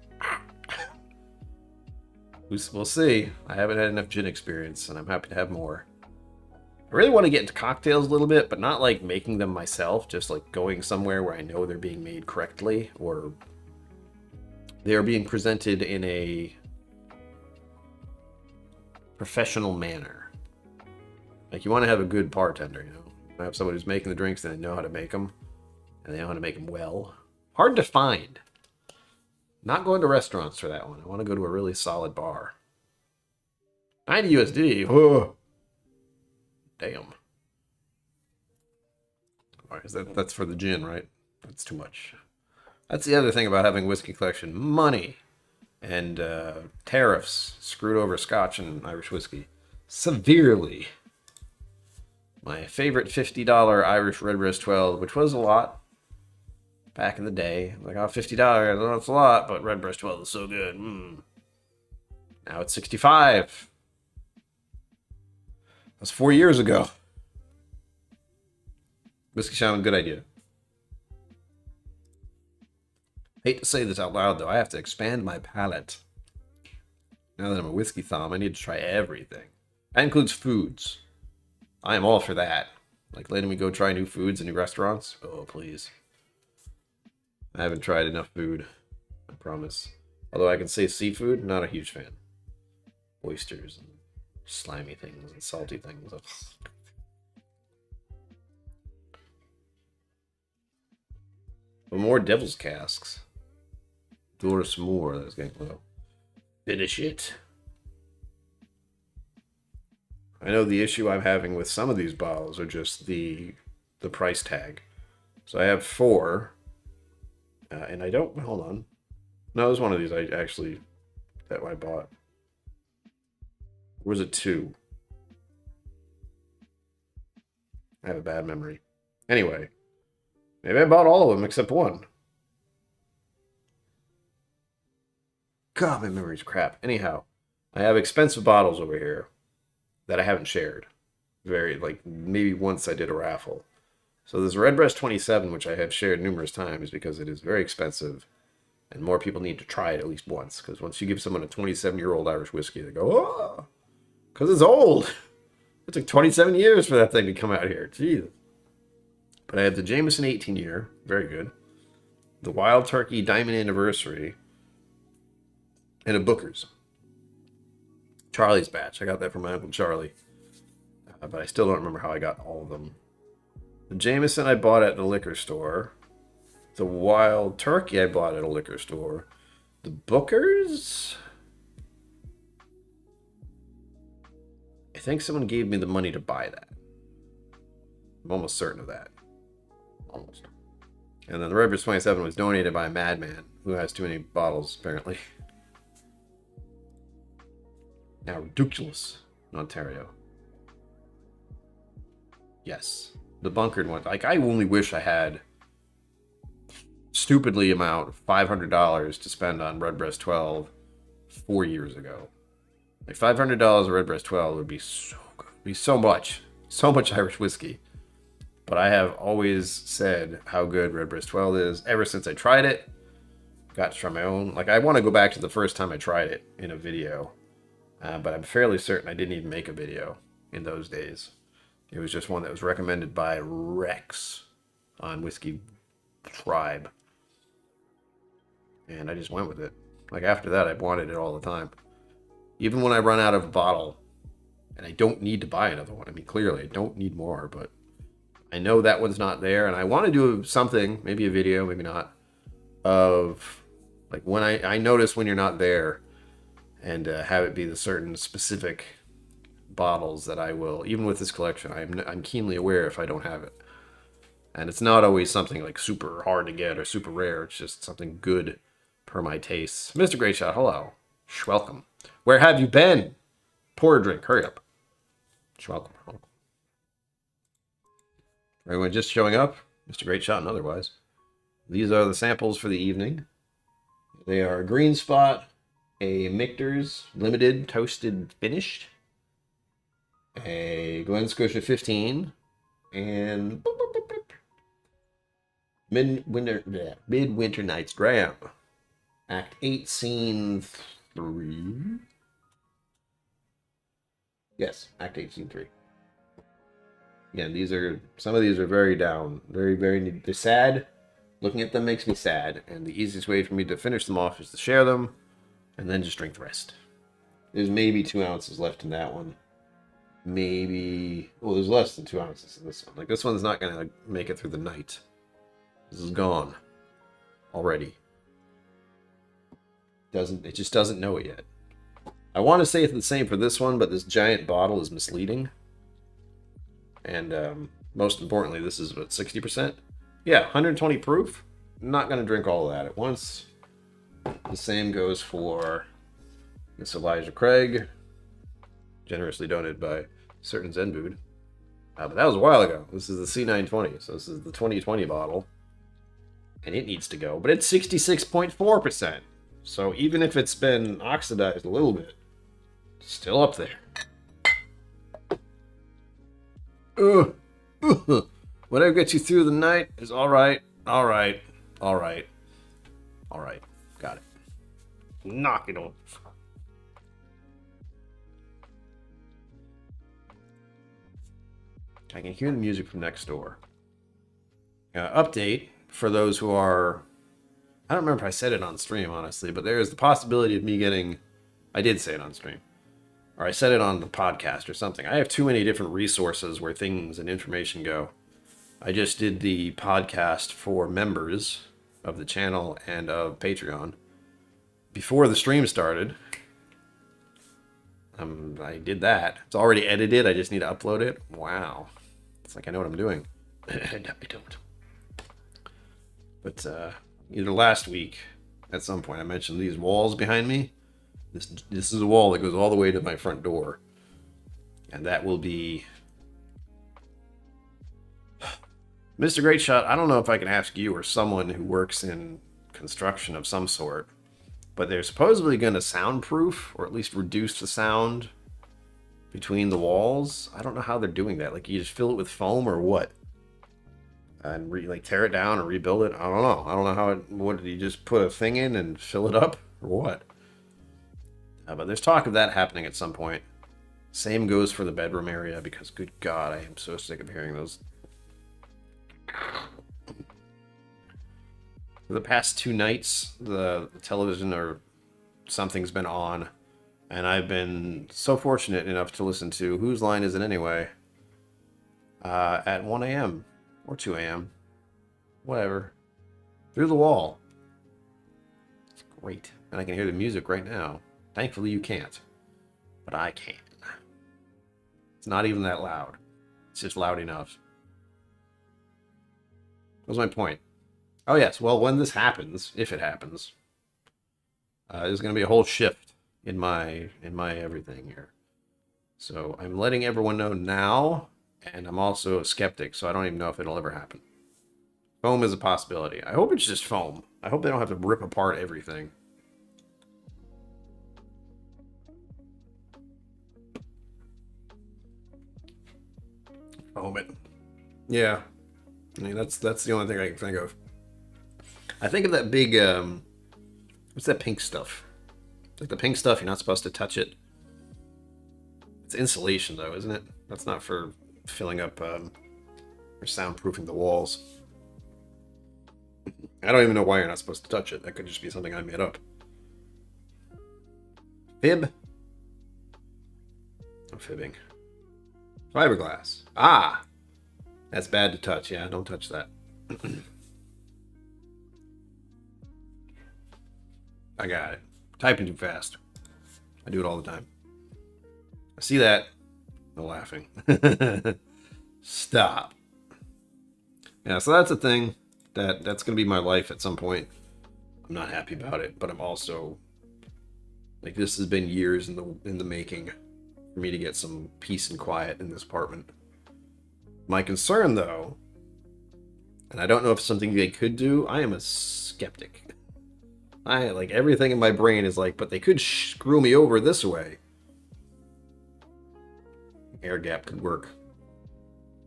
We'll see. I haven't had enough gin experience, and I'm happy to have more. I really want to get into cocktails a little bit, but not like making them myself, just like going somewhere where I know they're being made correctly, or they are being presented in a professional manner. Like, you want to have a good bartender, you know? You want to have someone who's making the drinks and they know how to make them, and they know how to make them well. Hard to find. Not going to restaurants for that one. I want to go to a really solid bar. 90 USD. Oh. Damn. All right, that's for the gin, right? That's too much. That's the other thing about having a whiskey collection. Money and tariffs screwed over Scotch and Irish whiskey severely. My favorite $50 Irish Redbreast 12, which was a lot back in the day. Like, oh, $50, I know it's a lot, but Redbreast 12 is so good. Now it's $65. That's 4 years ago. Whiskey Shaman, good idea. Hate to say this out loud, though. I have to expand my palate. Now that I'm a whiskey thom, I need to try everything. That includes foods. I am all for that. Like letting me go try new foods and new restaurants. Oh, please. I haven't tried enough food. I promise. Although I can say seafood, not a huge fan. Oysters and slimy things and salty things. Ugh. But more devil's casks. Doris Moore. That's getting low. Finish it. I know the issue I'm having with some of these bottles are just the price tag. So I have 4. And I don't... Hold on. No, there's one of these that I bought. Or was it 2? I have a bad memory. Anyway. Maybe I bought all of them except one. God, my memory's crap. Anyhow, I have expensive bottles over here that I haven't shared. Maybe once I did a raffle. So this Redbreast 27, which I have shared numerous times because it is very expensive and more people need to try it at least once. Because once you give someone a 27-year-old Irish whiskey, they go, oh, because it's old. It took 27 years for that thing to come out here. Jeez. But I have the Jameson 18-year, very good. The Wild Turkey Diamond Anniversary, and a Booker's. Charlie's batch. I got that from my Uncle Charlie. But I still don't remember how I got all of them. The Jameson I bought at the liquor store. The Wild Turkey I bought at a liquor store. The Booker's? I think someone gave me the money to buy that. I'm almost certain of that. Almost. And then the Redbreast 27 was donated by a madman who has too many bottles, apparently. Now, ridiculous in Ontario. Yes. The bunkered one. Like, I only wish I had stupidly amount of $500 to spend on Redbreast 12 4 years ago. Like, $500 of Redbreast 12 would be so good. It'd be so much Irish whiskey. But I have always said how good Redbreast 12 is ever since I tried it. got to try my own. Like, I want to go back to the first time I tried it in a video. But I'm fairly certain I didn't even make a video in those days. It was just one that was recommended by Rex on Whiskey Tribe. And I just went with it. Like, after that, I wanted it all the time. Even when I run out of a bottle, and I don't need to buy another one. I mean, clearly, I don't need more, but I know that one's not there, and I want to do something, maybe a video, maybe not, of, like, when I notice when you're not there, and have it be the certain specific bottles that I will, even with this collection, I'm keenly aware if I don't have it. And it's not always something, like, super hard to get or super rare. It's just something good per my tastes. Mr. Great Shot, hello. Welcome. Where have you been? Pour a drink. Hurry up. Welcome. Everyone just showing up. Mr. Great Shot and otherwise. These are the samples for the evening. They are a Green Spot, a Michter's Limited Toasted Finished, a Glen Scotia 15, and Midwinter Night's Dram. Act 8, Scene 3. Yes, Act 8, Scene 3. Again, some of these are very down. Very, very, they're sad. Looking at them makes me sad. And the easiest way for me to finish them off is to share them and then just drink the rest. There's maybe 2 ounces left in that one. Maybe, well, there's less than 2 ounces in this one. Like, this one's not going to make it through the night. This is gone already. It just doesn't know it yet. I want to say it's the same for this one, but this giant bottle is misleading. And most importantly, this is what, 60%? Yeah, 120 proof. Not going to drink all of that at once. The same goes for this Elijah Craig, generously donated by certain Zen Food. But that was a while ago. This is the C920, so this is the 2020 bottle. And it needs to go, but it's 66.4%. So even if it's been oxidized a little bit, still up there. Whatever gets you through the night is all right. All right. All right. All right. Got it. Knock it off. I can hear the music from next door. Update for those who are... I don't remember if I said it on stream, honestly, but there is the possibility of me getting... I did say it on stream. Or I said it on the podcast or something. I have too many different resources where things and information go. I just did the podcast for members of the channel and of Patreon before the stream started. I did that. It's already edited. I just need to upload it. Wow. It's like I know what I'm doing. I don't. But either last week, at some point, I mentioned these walls behind me. This is a wall that goes all the way to my front door. And that will be... Mr. Great Shot, I don't know if I can ask you or someone who works in construction of some sort, but they're supposedly going to soundproof, or at least reduce the sound between the walls. I don't know how they're doing that. Like, you just fill it with foam or what? And tear it down and rebuild it? I don't know. I don't know how what did you just put a thing in and fill it up? Or what? But there's talk of that happening at some point. Same goes for the bedroom area, because good God, I am so sick of hearing those. For the past 2 nights, the television or something's been on, and I've been so fortunate enough to listen to Whose Line Is It Anyway? At 1 a.m. or 2 a.m. Whatever. Through the wall. It's great. And I can hear the music right now. Thankfully you can't. But I can. It's not even that loud. It's just loud enough. What was my point? Oh yes, well, when this happens, if it happens, there's going to be a whole shift in my everything here. So I'm letting everyone know now, and I'm also a skeptic, so I don't even know if it'll ever happen. Foam is a possibility. I hope it's just foam. I hope they don't have to rip apart everything. Foam it. Yeah. I mean, that's the only thing I can think of. I think of that big What's that pink stuff? Like the pink stuff, you're not supposed to touch it. It's insulation, though, isn't it? That's not for filling up or soundproofing the walls. I don't even know why you're not supposed to touch it. That could just be something I made up. Fib? No fibbing. Fiberglass. Ah! That's bad to touch. Yeah, don't touch that. I got it. Typing too fast. I do it all the time. I see that. No laughing. Stop. Yeah, so that's a thing. That's going to be my life at some point. I'm not happy about it, but I'm also... Like, this has been years in the making for me to get some peace and quiet in this apartment. My concern, though, and I don't know if it's something they could do, I am a skeptic. Like, everything in my brain is like, but they could screw me over this way. Air gap could work.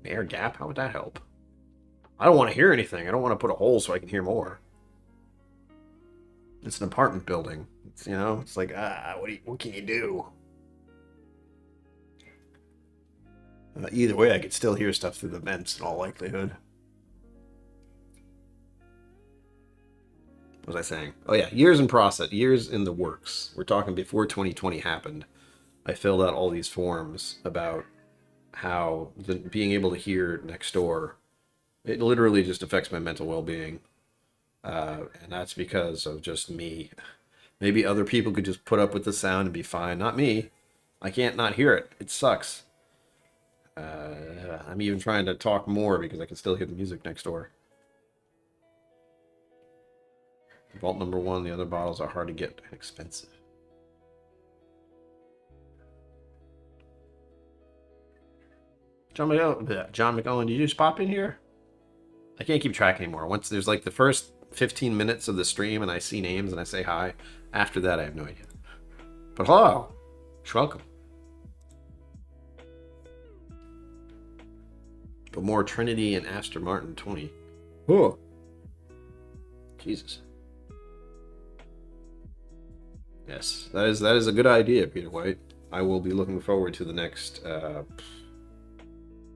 Air gap? How would that help? I don't want to hear anything. I don't want to put a hole so I can hear more. It's an apartment building. It's, you know, it's like, what can you do? Either way, I could still hear stuff through the vents in all likelihood. What was I saying? Oh yeah, years in process, years in the works. We're talking before 2020 happened. I filled out all these forms about how being able to hear next door, it literally just affects my mental well-being. And that's because of just me. Maybe other people could just put up with the sound and be fine. Not me. I can't not hear it. It sucks. I'm even trying to talk more because I can still hear the music next door. Vault number 1, the other bottles are hard to get and expensive. John McOwen, did you just pop in here? I can't keep track anymore. Once there's like the first 15 minutes of the stream and I see names and I say hi. After that, I have no idea. But hello. You're welcome. But more Trinity and Aston Martin 20. Oh. Jesus. Yes, that is a good idea, Peter White. I will be looking forward to the next... the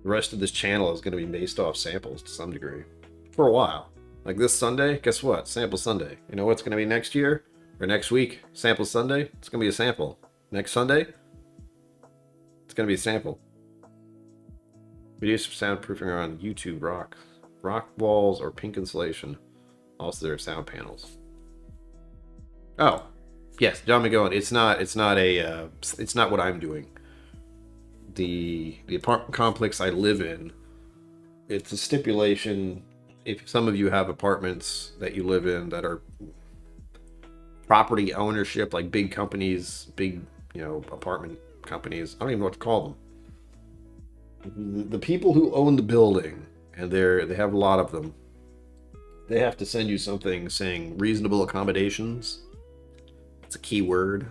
rest of this channel is going to be based off samples to some degree. For a while. Like this Sunday, guess what? Sample Sunday. You know what's going to be next year? Or next week? Sample Sunday? It's going to be a sample. Next Sunday? It's going to be a sample. Videos of soundproofing are on YouTube rock walls or pink insulation. Also, there are sound panels. Oh, yes, John McGowan. It's not what I'm doing. The apartment complex I live in, it's a stipulation. If some of you have apartments that you live in that are property ownership, like big companies, big, apartment companies, I don't even know what to call them. The people who own the building, and they have a lot of them, they have to send you something saying reasonable accommodations. It's a key word.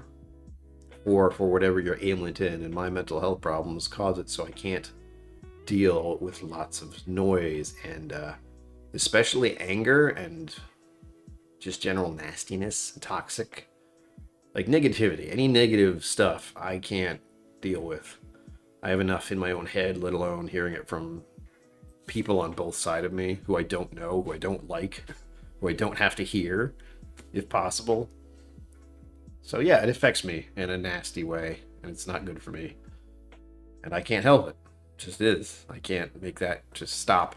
Or for whatever you're ailment in, and my mental health problems cause it so I can't deal with lots of noise and especially anger and just general nastiness, toxic, like negativity. Any negative stuff I can't deal with. I have enough in my own head, let alone hearing it from people on both sides of me who I don't know, who I don't like, who I don't have to hear, if possible. So yeah, it affects me in a nasty way, and it's not good for me. And I can't help it. It just is. I can't make that just stop.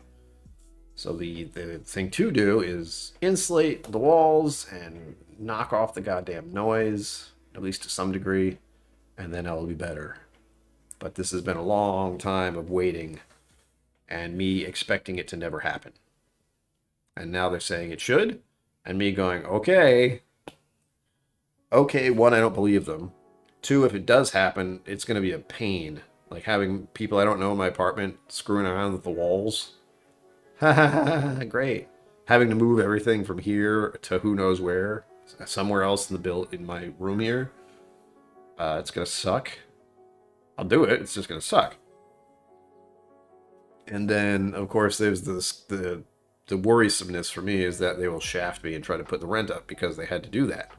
So the thing to do is insulate the walls and knock off the goddamn noise, at least to some degree, and then I'll be better. But this has been a long time of waiting and me expecting it to never happen. And now they're saying it should, and me going, okay, one, I don't believe them. Two, if it does happen, it's going to be a pain. Like having people I don't know in my apartment screwing around with the walls. Ha ha ha, great. Having to move everything from here to who knows where, somewhere else in in my room here. It's going to suck. I'll do it, it's just going to suck. And then, of course, there's the worrisomeness for me is that they will shaft me and try to put the rent up because they had to do that.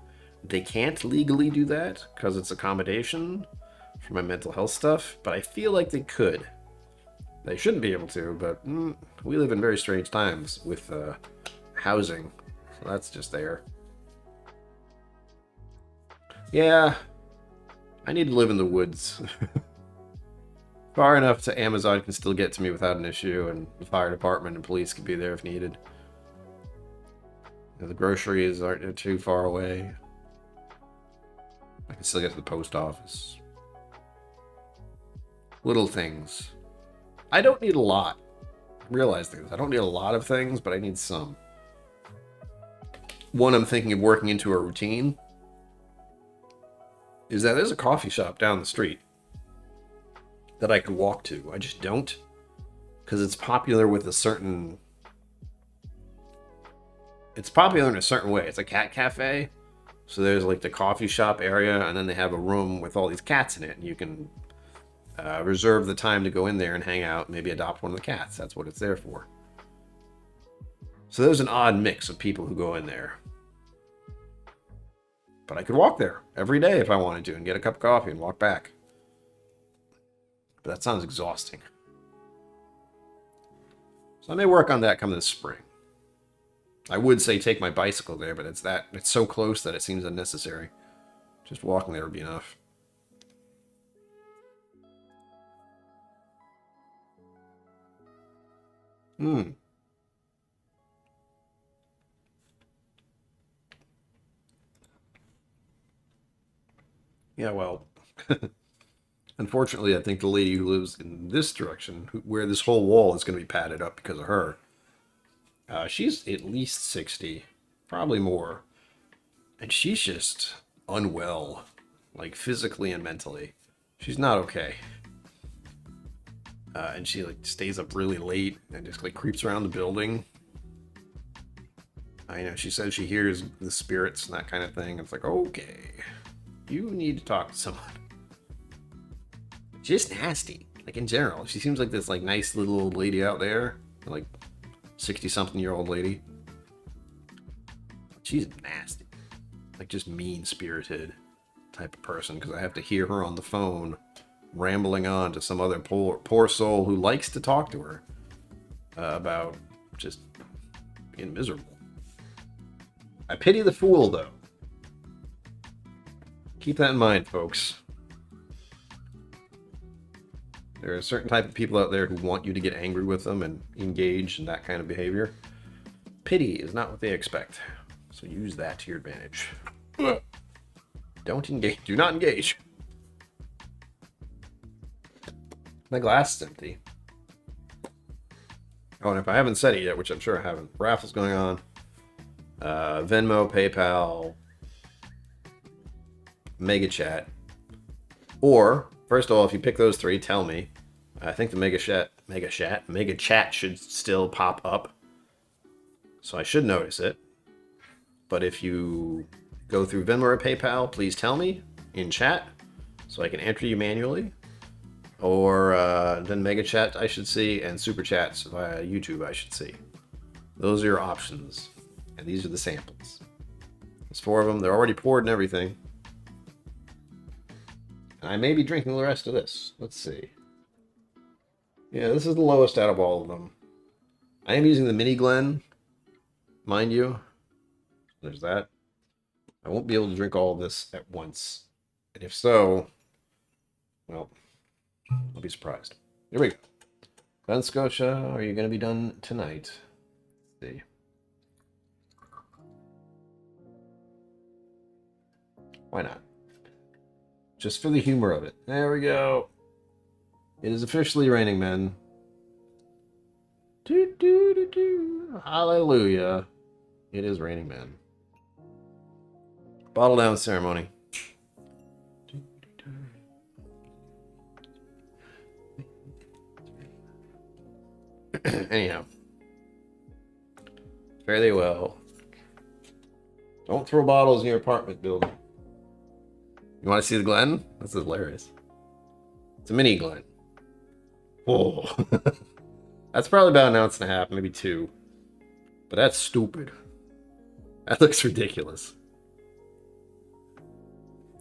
they can't legally do that because it's accommodation for my mental health stuff, but I feel like they could. They shouldn't be able to, but we live in very strange times with housing, so that's just there. Yeah, I need to live in the woods. Far enough to Amazon can still get to me without an issue, and the fire department and police can be there if needed. The groceries aren't too far away. I can still get to the post office. Little things. I don't need a lot. Realize this. I don't need a lot of things, but I need some. One I'm thinking of working into a routine is that there's a coffee shop down the street that I could walk to. I just don't, because it's popular with a certain... It's popular in a certain way. It's a cat cafe. So there's like the coffee shop area, and then they have a room with all these cats in it, and you can reserve the time to go in there and hang out, maybe adopt one of the cats. That's what it's there for. So there's an odd mix of people who go in there. But I could walk there every day if I wanted to and get a cup of coffee and walk back. But that sounds exhausting. So I may work on that come this spring. I would say take my bicycle there, but it's so close that it seems unnecessary. Just walking there would be enough. Yeah, well, unfortunately, I think the lady who lives in this direction, where this whole wall is going to be padded up because of her, she's at least 60, probably more. And she's just unwell, like physically and mentally. She's not okay. And she like stays up really late and just like creeps around the building. I know she says she hears the spirits and that kind of thing. It's like, okay, you need to talk to someone. Just nasty, like in general. She seems like this like nice little old lady out there, like 60-something-year-old lady. She's nasty, like just mean-spirited type of person, because I have to hear her on the phone rambling on to some other poor soul who likes to talk to her about just being miserable. I pity the fool, though. Keep that in mind, folks. There are a certain type of people out there who want you to get angry with them and engage in that kind of behavior. Pity is not what they expect, so use that to your advantage. Don't engage. Do not engage. My glass is empty. Oh, and if I haven't said it yet, which I'm sure I haven't, Raffle's going on. Venmo, PayPal, Mega Chat. Or, first of all, if you pick those three, tell me. I think the Mega Chat should still pop up. So I should notice it. But if you go through Venmo or PayPal, please tell me in chat so I can enter you manually. Or then Mega Chat I should see, and Super Chats via YouTube I should see. Those are your options. And these are the samples. There's 4 of them. They're already poured and everything. And I may be drinking the rest of this. Let's see. Yeah, this is the lowest out of all of them. I am using the Mini Glen, mind you. There's that. I won't be able to drink all of this at once. And if so, well, I'll be surprised. Here we go. Glen Scotia, are you going to be done tonight? Let's see. Why not? Just for the humor of it. There we go. It is officially raining men. Do, do, do, do. Hallelujah. It is raining men. Bottle down ceremony. Anyhow. Fare thee well. Don't throw bottles in your apartment building. You want to see the Glen? That's hilarious. It's a mini Glen. Whoa. That's probably about 1.5 ounces, maybe 2. But that's stupid. That looks ridiculous.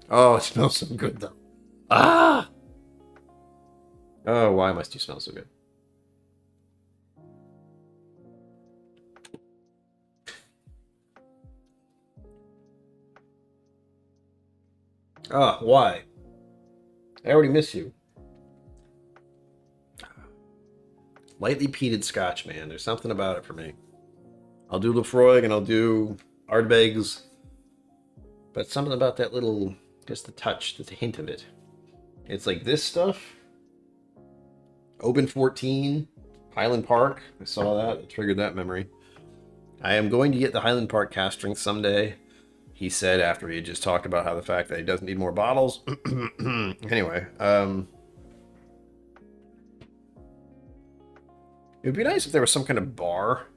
Oh, it smells so good, though. Ah! Oh, why must you smell so good? Ah, why? I already miss you. Lightly peated Scotch, man. There's something about it for me. I'll do Lefroy and I'll do Ardbegs, but something about that little, just the touch, just a hint of it. It's like this stuff. Open 14, Highland Park. I saw that. It triggered that memory. I am going to get the Highland Park cast strength someday. He said after he had just talked about how the fact that he doesn't need more bottles. Anyway, it would be nice if there was some kind of bar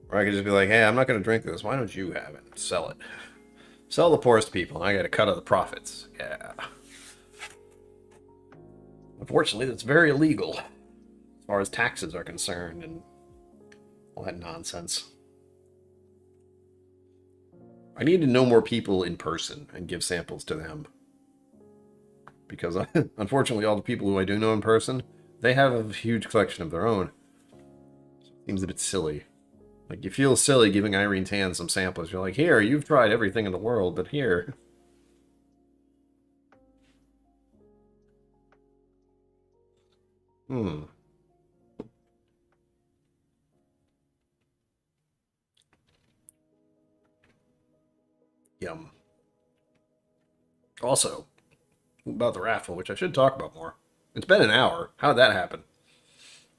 where I could just be like, hey, I'm not going to drink this. Why don't you have it? Sell it. Sell the poorest people. I got a cut of the profits. Yeah. Unfortunately, that's very illegal as far as taxes are concerned and all that nonsense. I need to know more people in person and give samples to them. Because unfortunately, all the people who I do know in person, they have a huge collection of their own. Seems a bit silly. Like, you feel silly giving Irene Tan some samples. You're like, here, you've tried everything in the world, but here. Hmm. Yum. Also, about the raffle, which I should talk about more. It's been an hour. How did that happen?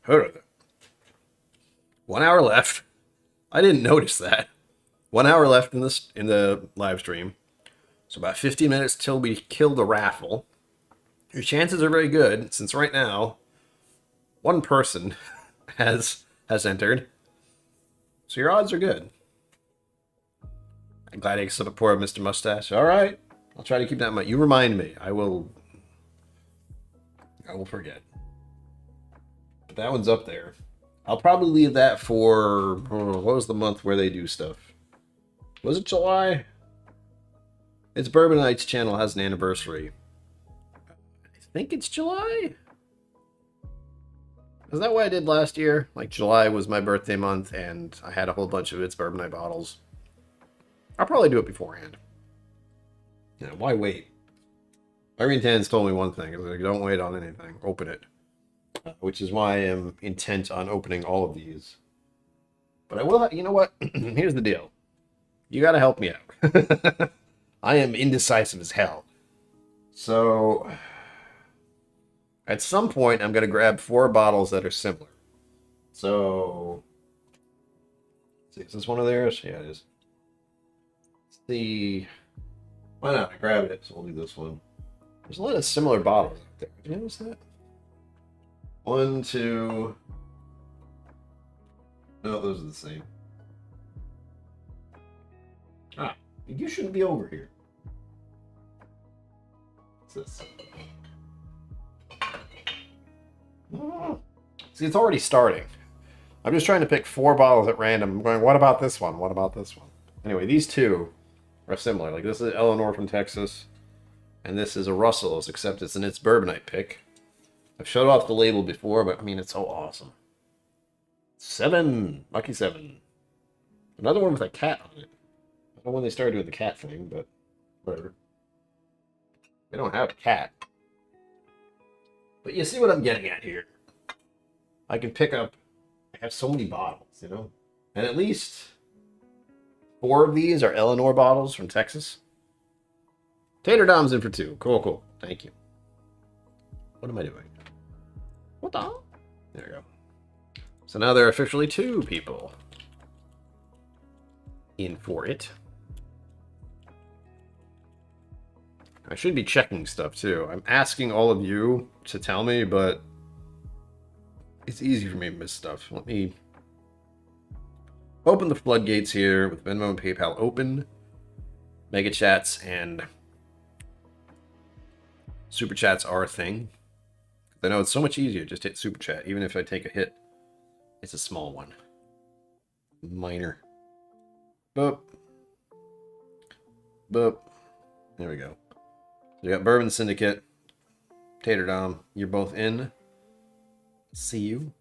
Hold on. 1 hour left. I didn't notice that. 1 hour left in the live stream. So about 50 minutes till we kill the raffle. Your chances are very good, since right now, one person has entered. So your odds are good. I'm glad I accepted a pour of Mr. Mustache. All right. I'll try to keep that in mind. You remind me. I will forget. But that one's up there. I'll probably leave that for, what was the month where they do stuff? Was it July? It's Bourbon Nights channel has an anniversary. I think it's July. Is that what I did last year? Like, July was my birthday month, and I had a whole bunch of It's Bourbon Night bottles. I'll probably do it beforehand. Yeah, why wait? Irene Tan's told me one thing. Is like, don't wait on anything. Open it. Which is why I am intent on opening all of these. But I will, you know what? Here's the deal. You gotta help me out. I am indecisive as hell. So, at some point, I'm gonna grab 4 bottles that are similar. So, let's see, is this one of theirs? Yeah, it is. Let's see. Why not? I grabbed it, so we'll do this one. There's a lot of similar bottles out there. Did you notice that? 1, 2. No, those are the same. Ah, you shouldn't be over here. What's this? Oh. See, it's already starting. I'm just trying to pick 4 bottles at random. I'm going, what about this one? What about this one? Anyway, these two are similar. Like, this is Eleanor from Texas, and this is a Russell's, except it's an It's Bourbonite pick. I've showed off the label before, but I mean, it's so awesome. 7. Lucky 7. Another one with a cat on it. I don't know when they started doing the cat thing, but whatever. They don't have a cat. But you see what I'm getting at here. I can pick up, I have so many bottles, you know? And at least 4 of these are Eleanor bottles from Texas. Tater Dom's in for 2. Cool, cool. Thank you. What am I doing? What the hell? There we go. So now there are officially 2 people in for it. I should be checking stuff too. I'm asking all of you to tell me, but it's easy for me to miss stuff. Let me open the floodgates here with Venmo and PayPal open. Mega chats and super chats are a thing. I know it's so much easier. Just hit super chat. Even if I take a hit, it's a small one. Minor. Boop. Boop. There we go. You got Bourbon Syndicate, Tater Dom. You're both in. See you.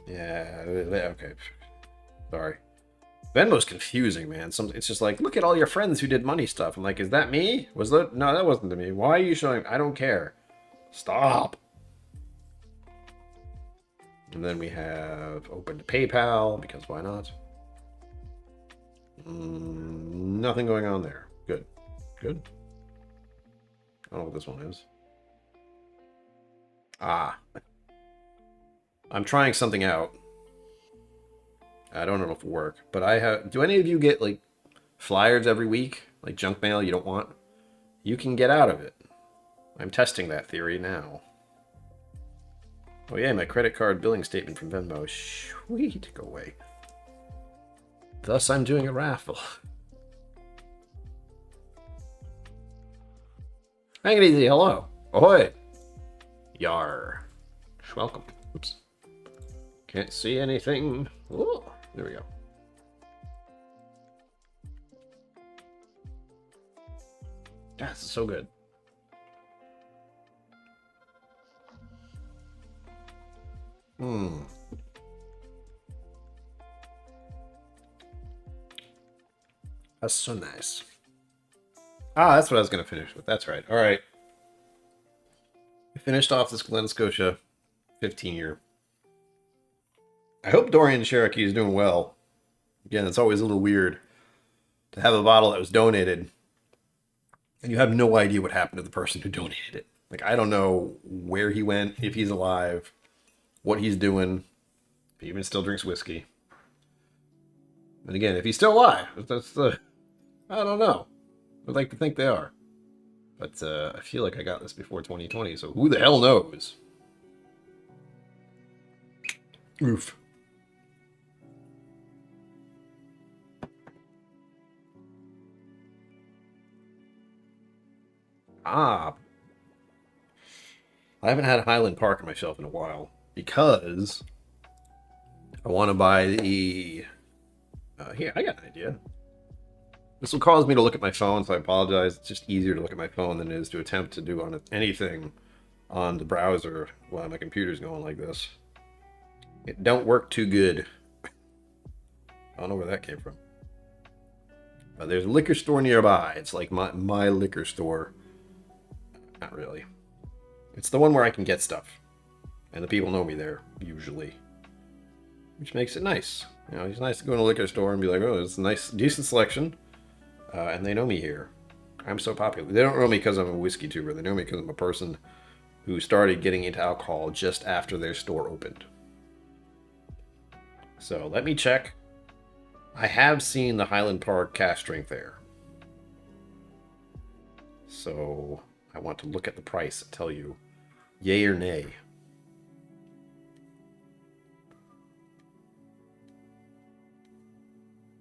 Yeah, okay. Sorry. Venmo's confusing, man. It's just like, look at all your friends who did money stuff. I'm like, is that me? Was that? No, that wasn't me. Why are you showing? I don't care. Stop. And then we have open to PayPal, because why not? Nothing going on there. Good. Good. I don't know what this one is. Ah. I'm trying something out. I don't know if it'll work, but I have... Do any of you get, like, flyers every week? Like junk mail you don't want? You can get out of it. I'm testing that theory now. Oh yeah, my credit card billing statement from Venmo. Sweet, go away. Thus, I'm doing a raffle. Hang it easy, hello. Ahoy. Yar. Welcome. Oops. Can't see anything. Oh, there we go. That's so good. That's so nice. Ah, that's what I was going to finish with. That's right. All right. I finished off this Glen Scotia 15-year. I hope Dorian Cherokee is doing well. Again, it's always a little weird to have a bottle that was donated and you have no idea what happened to the person who donated it. Like, I don't know where he went, if he's alive, what he's doing, if he even still drinks whiskey. And again, if he's still alive, that's the... I don't know. I'd like to think they are. But I feel like I got this before 2020, so who the hell knows? Oof. Ah. I haven't had Highland Park on my shelf in a while because I want to buy the... here, I got an idea. This will cause me to look at my phone, so I apologize. It's just easier to look at my phone than it is to attempt to do on anything on the browser while my computer's going like this. It don't work too good. I don't know where that came from. But there's a liquor store nearby. It's like my liquor store. Not really. It's the one where I can get stuff. And the people know me there, usually. Which makes it nice. You know, it's nice to go in a liquor store and be like, oh, it's a nice, decent selection. And they know me here. I'm so popular. They don't know me because I'm a whiskey tuber. They know me because I'm a person who started getting into alcohol just after their store opened. So let me check. I have seen the Highland Park cask strength there. So I want to look at the price and tell you yay or nay.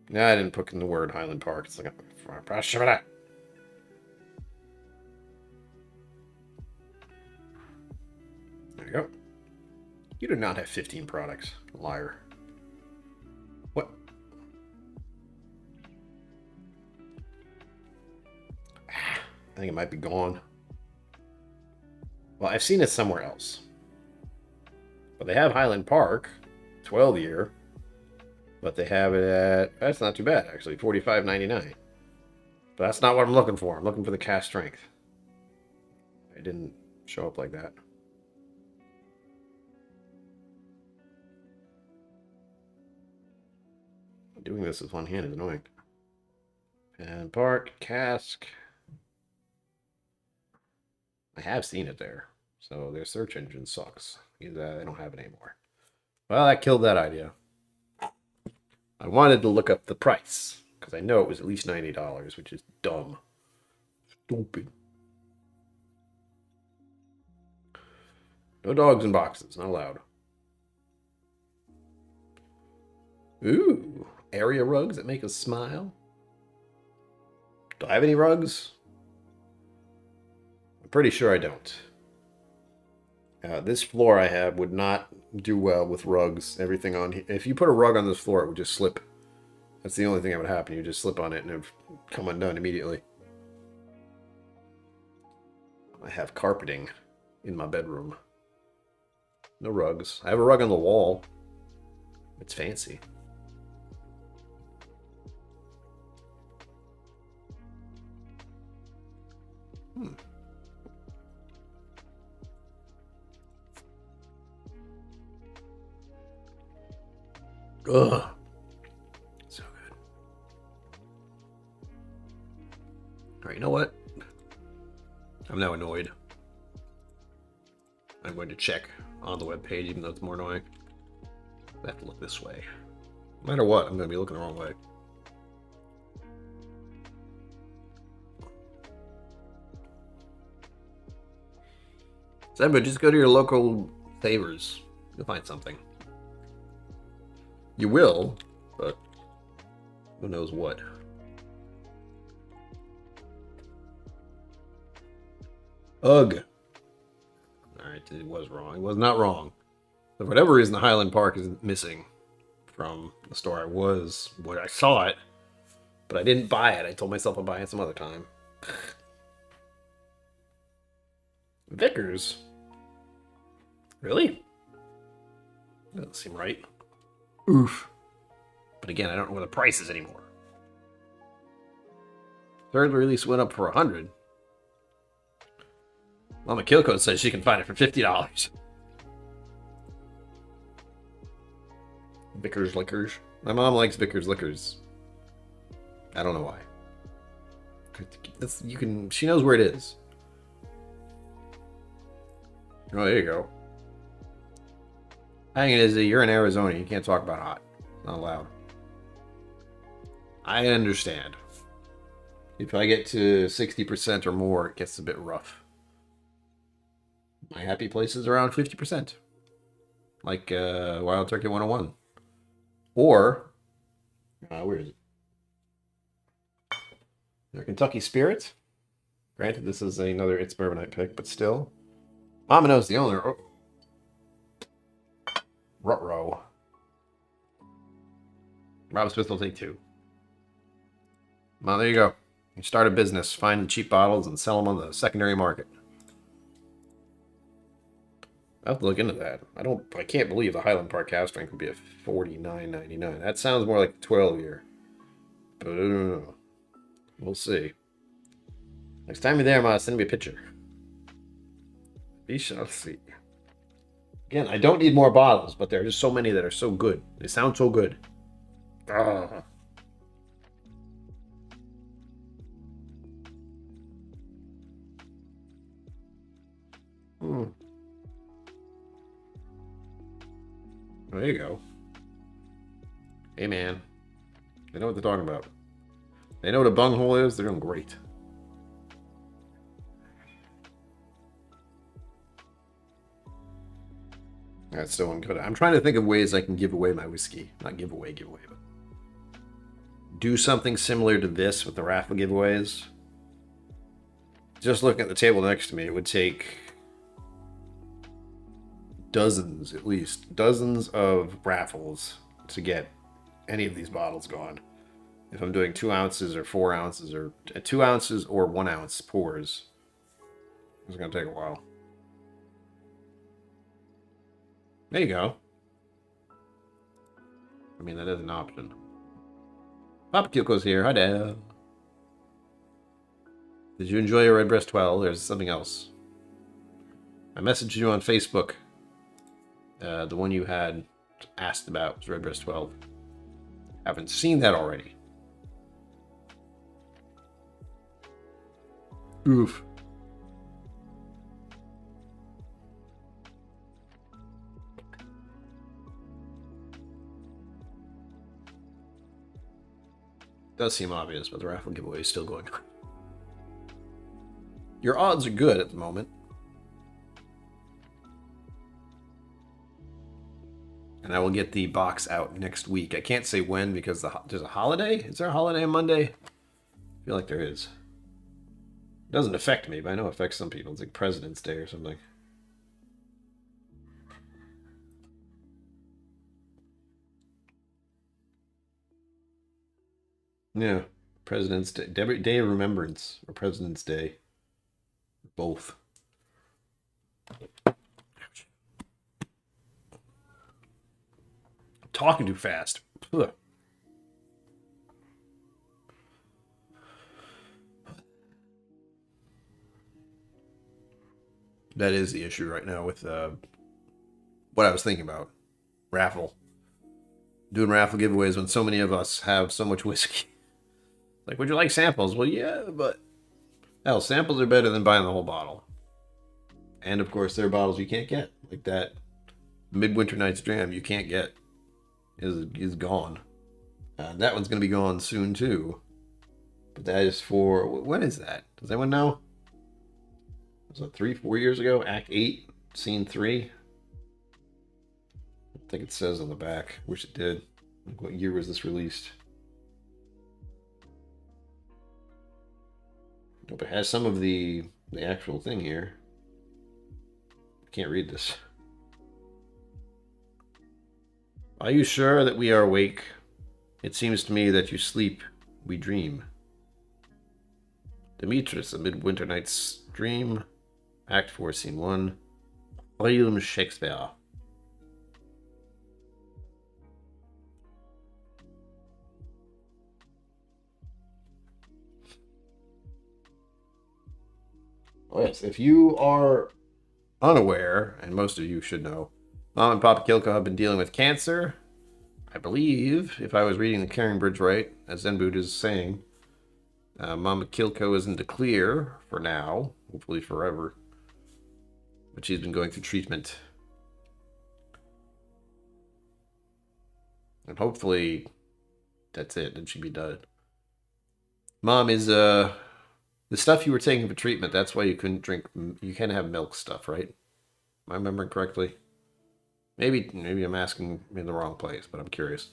No, I didn't put in the word Highland Park. It's like a... There you go. You do not have 15 products. Liar. What? I think it might be gone. Well, I've seen it somewhere else. But they have Highland Park, 12-year. But they have it at... That's not too bad, actually. $45.99. But that's not what I'm looking for. I'm looking for the cask strength. It didn't show up like that. Doing this with one hand is annoying. And Park, cask. I have seen it there. So their search engine sucks. They don't have it anymore. Well, that killed that idea. I wanted to look up the price. Because I know it was at least $90, which is dumb. Stupid. No dogs in boxes. Not allowed. Ooh. Area rugs that make us smile. Do I have any rugs? I'm pretty sure I don't. This floor I have would not do well with rugs. Everything on here. If you put a rug on this floor, it would just slip That's the only thing that would happen. You just slip on it and it'd come undone immediately. I have carpeting in my bedroom. No rugs. I have a rug on the wall. It's fancy. Ugh. So good. Alright, you know what? I'm now annoyed. I'm going to check on the webpage, even though it's more annoying. I have to look this way. No matter what, I'm going to be looking the wrong way. So, but just go to your local Savers. You'll find something. You will, but who knows what. Ugh. Alright, it was wrong. It was not wrong. For whatever reason, the Highland Park is missing from the store. I saw it, but I didn't buy it. I told myself I'll buy it some other time. Vickers? Really? That doesn't seem right. Oof. But again, I don't know where the price is anymore. Third release went up for 100. Mama KillCo says she can find it for $50. Vickers Liquors. My mom likes Vickers Liquors. I don't know why. She knows where it is. Oh, there you go. I think it is that you're in Arizona. You can't talk about hot. Not allowed. I understand. If I get to 60% or more, it gets a bit rough. My happy place is around 50%. Like Wild Turkey 101. Or, where is it? Their Kentucky Spirit. Granted, this is another It's Bourbon I pick, but still. Mama knows the owner. Oh. Rutrow. Rob Smith will take 2. Well, there you go. You start a business, find the cheap bottles, and sell them on the secondary market. I'll have to look into that. I can't believe the Highland Park cast strength would be a $49.99. That sounds more like a 12-year. But I don't know. We'll see. Next time you're there, Ma, send me a picture. We shall see. Again, I don't need more bottles, but there are just so many that are so good. They sound so good. Ah. There you go. Hey, man. They know what they're talking about. They know what a bunghole is. They're doing great. That's so good. I'm trying to think of ways I can give away my whiskey. Not give away, but do something similar to this with the raffle giveaways. Just looking at the table next to me, it would take dozens, at least, dozens of raffles to get any of these bottles gone. If I'm doing 2 ounces or 4 ounces or 2 ounces or 1 ounce pours, it's going to take a while. There you go. I mean, that is an option. Papa KillCo's here. Hi, Dad. Did you enjoy your Redbreast 12? There's something else. I messaged you on Facebook. The one you had asked about was Redbreast 12. Haven't seen that already. Oof. Does seem obvious, but the raffle giveaway is still going on. Your odds are good at the moment. And I will get the box out next week. I can't say when because there's a holiday. Is there a holiday on Monday? I feel like there is. It doesn't affect me, but I know it affects some people. It's like President's Day or something. Yeah. President's Day. Day of Remembrance or President's Day. Both. Talking too fast. Ugh. That is the issue right now with what I was thinking about. Raffle. Doing raffle giveaways when so many of us have so much whiskey. Like, would you like samples? Well, yeah, but hell, samples are better than buying the whole bottle. And of course, there are bottles you can't get, like that Midwinter Night's Dram. You can't get is gone. That one's gonna be gone soon too. But that is for when is that? Does anyone know? Was that 3-4 years ago? Act 8, Scene 3. I think it says on the back. Wish it did. Like, what year was this released? Nope, it has some of the actual thing here. Can't read this. Are you sure that we are awake? It seems to me that you sleep, we dream. Demetrius, A Midwinter Night's Dream, Act 4, Scene 1. William Shakespeare. Oh yes, if you are unaware, and most of you should know, Mom and Papa KillCo have been dealing with cancer. I believe, if I was reading the Caring Bridge right, as Zenboot is saying, Mama KillCo is in the clear for now, hopefully forever. But she's been going through treatment. And hopefully that's it, and she'd be done. Mom is the stuff you were taking for treatment, that's why you couldn't drink, you can't have milk stuff, right? Am I remembering correctly? Maybe I'm asking in the wrong place, but I'm curious.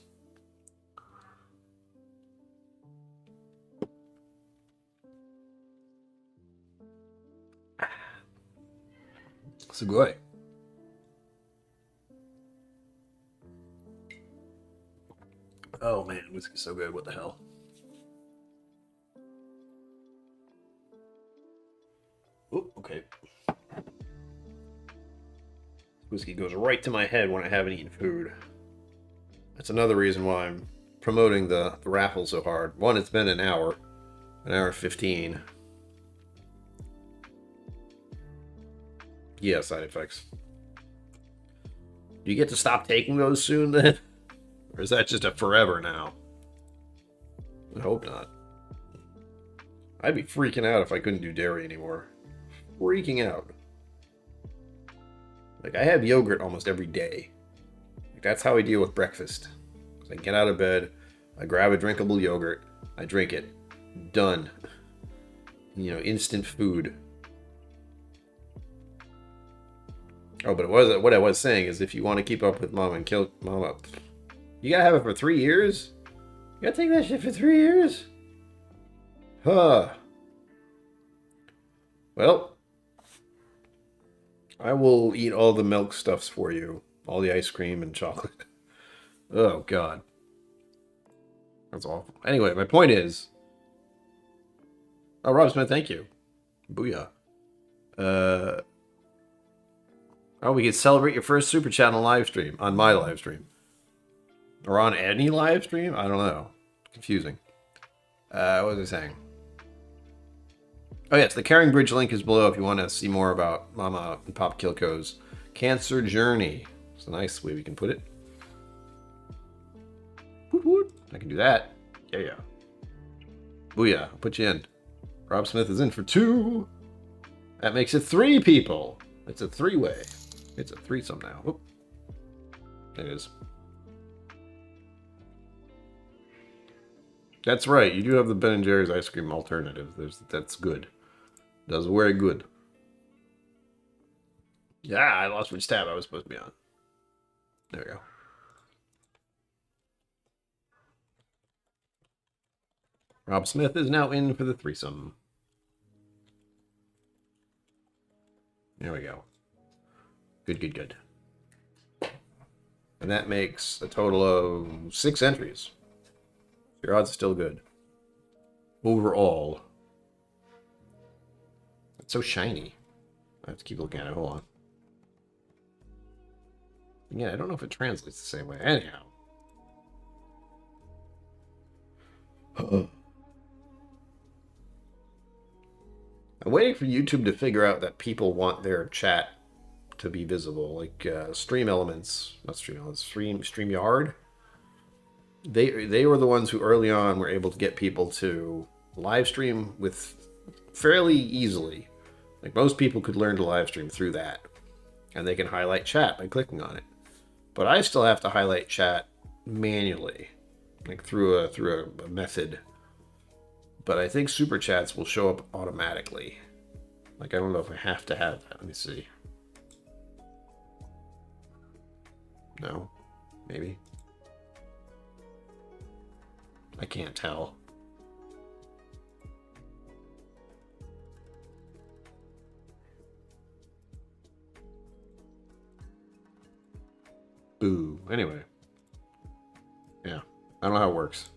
Sugoi. Oh man, whiskey's so good. What the hell? Oh, okay. Whiskey goes right to my head when I haven't eaten food. That's another reason why I'm promoting the raffle so hard. One, it's been an hour 15. Yeah, side effects. Do you get to stop taking those soon then? Or is that just a forever now? I hope not. I'd be freaking out if I couldn't do dairy anymore. Freaking out. Like, I have yogurt almost every day. Like, that's how I deal with breakfast. I get out of bed, I grab a drinkable yogurt, I drink it. Done. You know, instant food. Oh, but what I was saying is if you want to keep up with Mama and kill Mama, you gotta have it for 3 years? You gotta take that shit for 3 years? Huh. Well, I will eat all the milk stuffs for you. All the ice cream and chocolate. Oh, God. That's awful. Anyway, my point is... Oh, Rob Smith, thank you. Booyah. Oh, we could celebrate your first Super Chat on live stream. On my live stream. Or on any live stream? I don't know. Confusing. What was I saying? Oh, yes, the Caring Bridge link is below if you want to see more about Mama and Pop KillCo's cancer journey. It's a nice way we can put it. Woot woot. I can do that. Yeah. Booyah. I'll put you in. Rob Smith is in for 2. That makes it 3 people. It's a 3-way. It's a threesome now. Whoop. It is. That's right. You do have the Ben & Jerry's ice cream alternative. That's good. That's very good. Yeah, I lost which tab I was supposed to be on. There we go. Rob Smith is now in for the threesome. There we go. Good. And that makes a total of 6 entries. Your odds are still good. overall. It's so shiny. I have to keep looking at it. Hold on. Yeah, I don't know if it translates the same way. Anyhow. I'm waiting for YouTube to figure out that people want their chat to be visible. Like Stream Elements, not Stream Elements, StreamYard. They were the ones who early on were able to get people to live stream with fairly easily. Like most people could learn to live stream through that. And they can highlight chat by clicking on it. But I still have to highlight chat manually, like through a method. But I think super chats will show up automatically. Like I don't know if I have to have that. Let me see. No, maybe. I can't tell. Boo. Anyway. Yeah. I don't know how it works.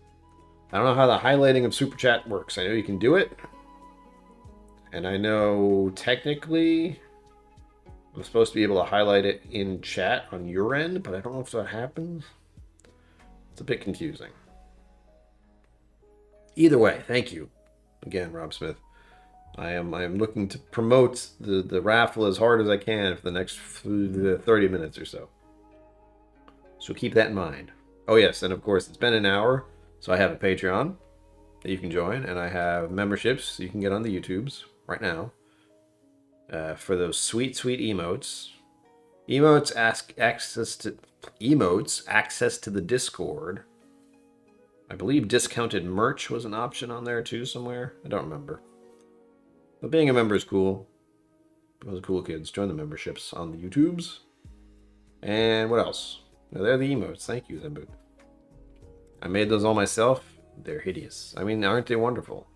I don't know how the highlighting of Super Chat works. I know you can do it. And I know technically I'm supposed to be able to highlight it in chat on your end, but I don't know if that happens. It's a bit confusing. Either way, thank you. Again, Rob Smith. I am looking to promote the raffle as hard as I can for the next 30 minutes or so. So keep that in mind. Oh yes, and of course it's been an hour, so I have a Patreon that you can join, and I have memberships you can get on the YouTubes right now for those sweet emotes. Emotes access to the Discord. I believe discounted merch was an option on there too somewhere. I don't remember. But being a member is cool. Those cool kids. Join the memberships on the YouTubes. And what else? Now, they're the emotes. Thank you, Zemboot. I made those all myself. They're hideous. I mean, aren't they wonderful?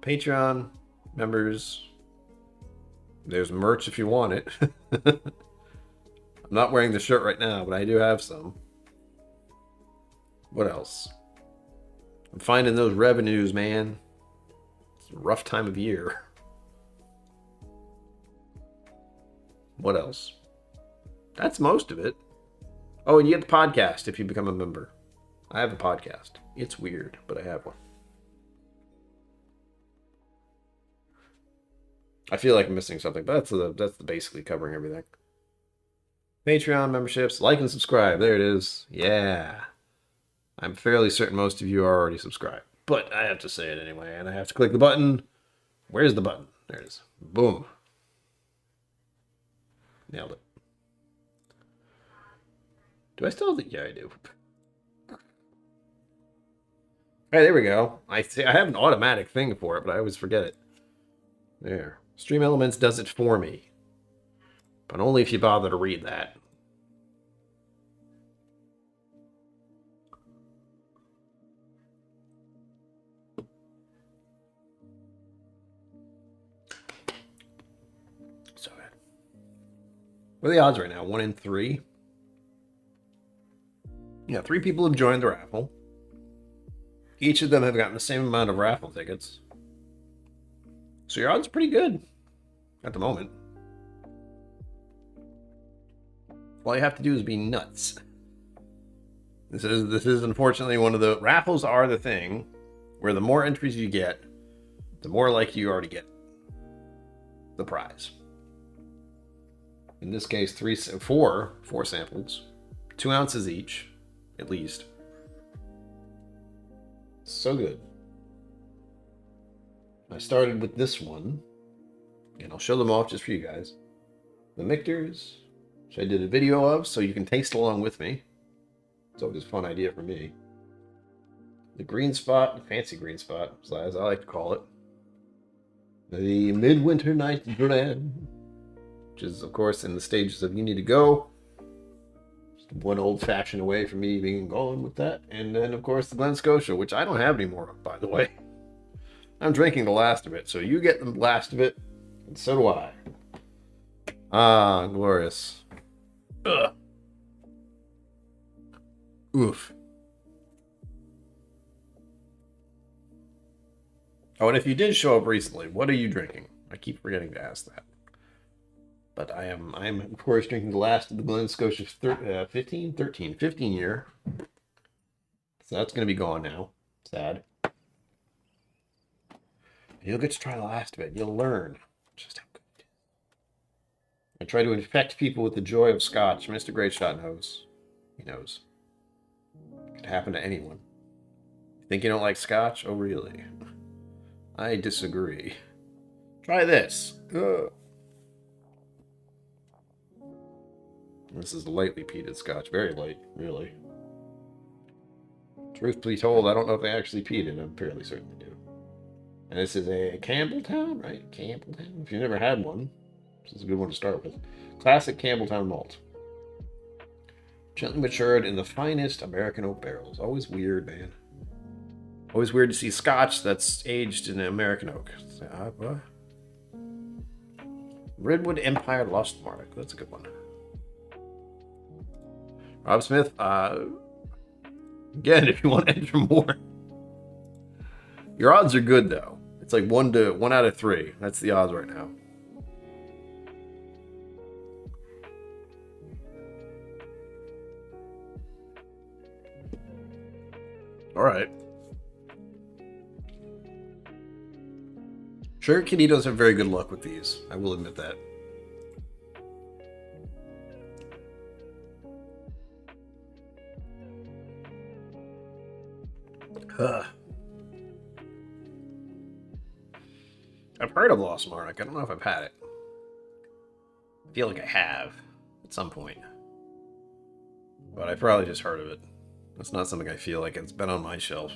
Patreon members. There's merch if you want it. I'm not wearing the shirt right now, but I do have some. What else? I'm finding those revenues, man. It's a rough time of year. What else? That's most of it. Oh, and you get the podcast if you become a member. I have a podcast. It's weird, but I have one. I feel like I'm missing something, but that's basically covering everything. Patreon memberships, like and subscribe. There it is. Yeah. I'm fairly certain most of you are already subscribed. But I have to say it anyway, and I have to click the button. Where's the button? There it is. Boom. Nailed it. Do I still have the... Yeah, I do. Hey, there we go. I have an automatic thing for it, but I always forget it. There. Stream Elements does it for me. But only if you bother to read that. So bad. What are the odds right now? 1 in 3? Yeah, 3 people have joined the raffle. Each of them have gotten the same amount of raffle tickets. So your odds are pretty good at the moment. All you have to do is be nuts. This is unfortunately one of the... Raffles are the thing where the more entries you get, the more likely you are to get the prize. In this case, four samples, 2 ounces each, at least. So good. I started with this one, and I'll show them off just for you guys. The Mictors, which I did a video of, so you can taste along with me. It's always a fun idea for me. The Green Spot, the fancy Green Spot, as I like to call it. The Midwinter Night Dram, which is, of course, in the stages of you need to go. Just one old-fashioned away from me being gone with that. And then, of course, the Glen Scotia, which I don't have anymore, by the way. I'm drinking the last of it, so you get the last of it, and so do I. Ah, glorious. Ugh. Oof. Oh, and if you did show up recently, what are you drinking? I keep forgetting to ask that. But I'm of course drinking the last of the Glen Scotia 15 year. So that's going to be gone now. Sad. You'll get to try the last of it. You'll learn just how good it is. I try to infect people with the joy of Scotch. Mr. Great Shot knows. He knows. It could happen to anyone. Think you don't like Scotch? Oh, really? I disagree. Try this. Ugh. This is lightly peated Scotch. Very light, really. Truth be told, I don't know if they actually peated. I'm fairly certain they do. And this is a Campbelltown, right? Campbelltown. If you've never had one, this is a good one to start with. Classic Campbelltown malt. Gently matured in the finest American oak barrels. Always weird, man. Always weird to see Scotch that's aged in American oak. What? Redwood Empire Lost Mark. That's a good one. Rob Smith, again, if you want to enter more. Your odds are good, though. It's like 1 out of 3. That's the odds right now. All right. Sugar Kitty doesn't have very good luck with these. I will admit that. I've heard of Lost Monarch. I don't know if I've had it. I feel like I have at some point. But I probably just heard of it. It's not something I feel like it's been on my shelf.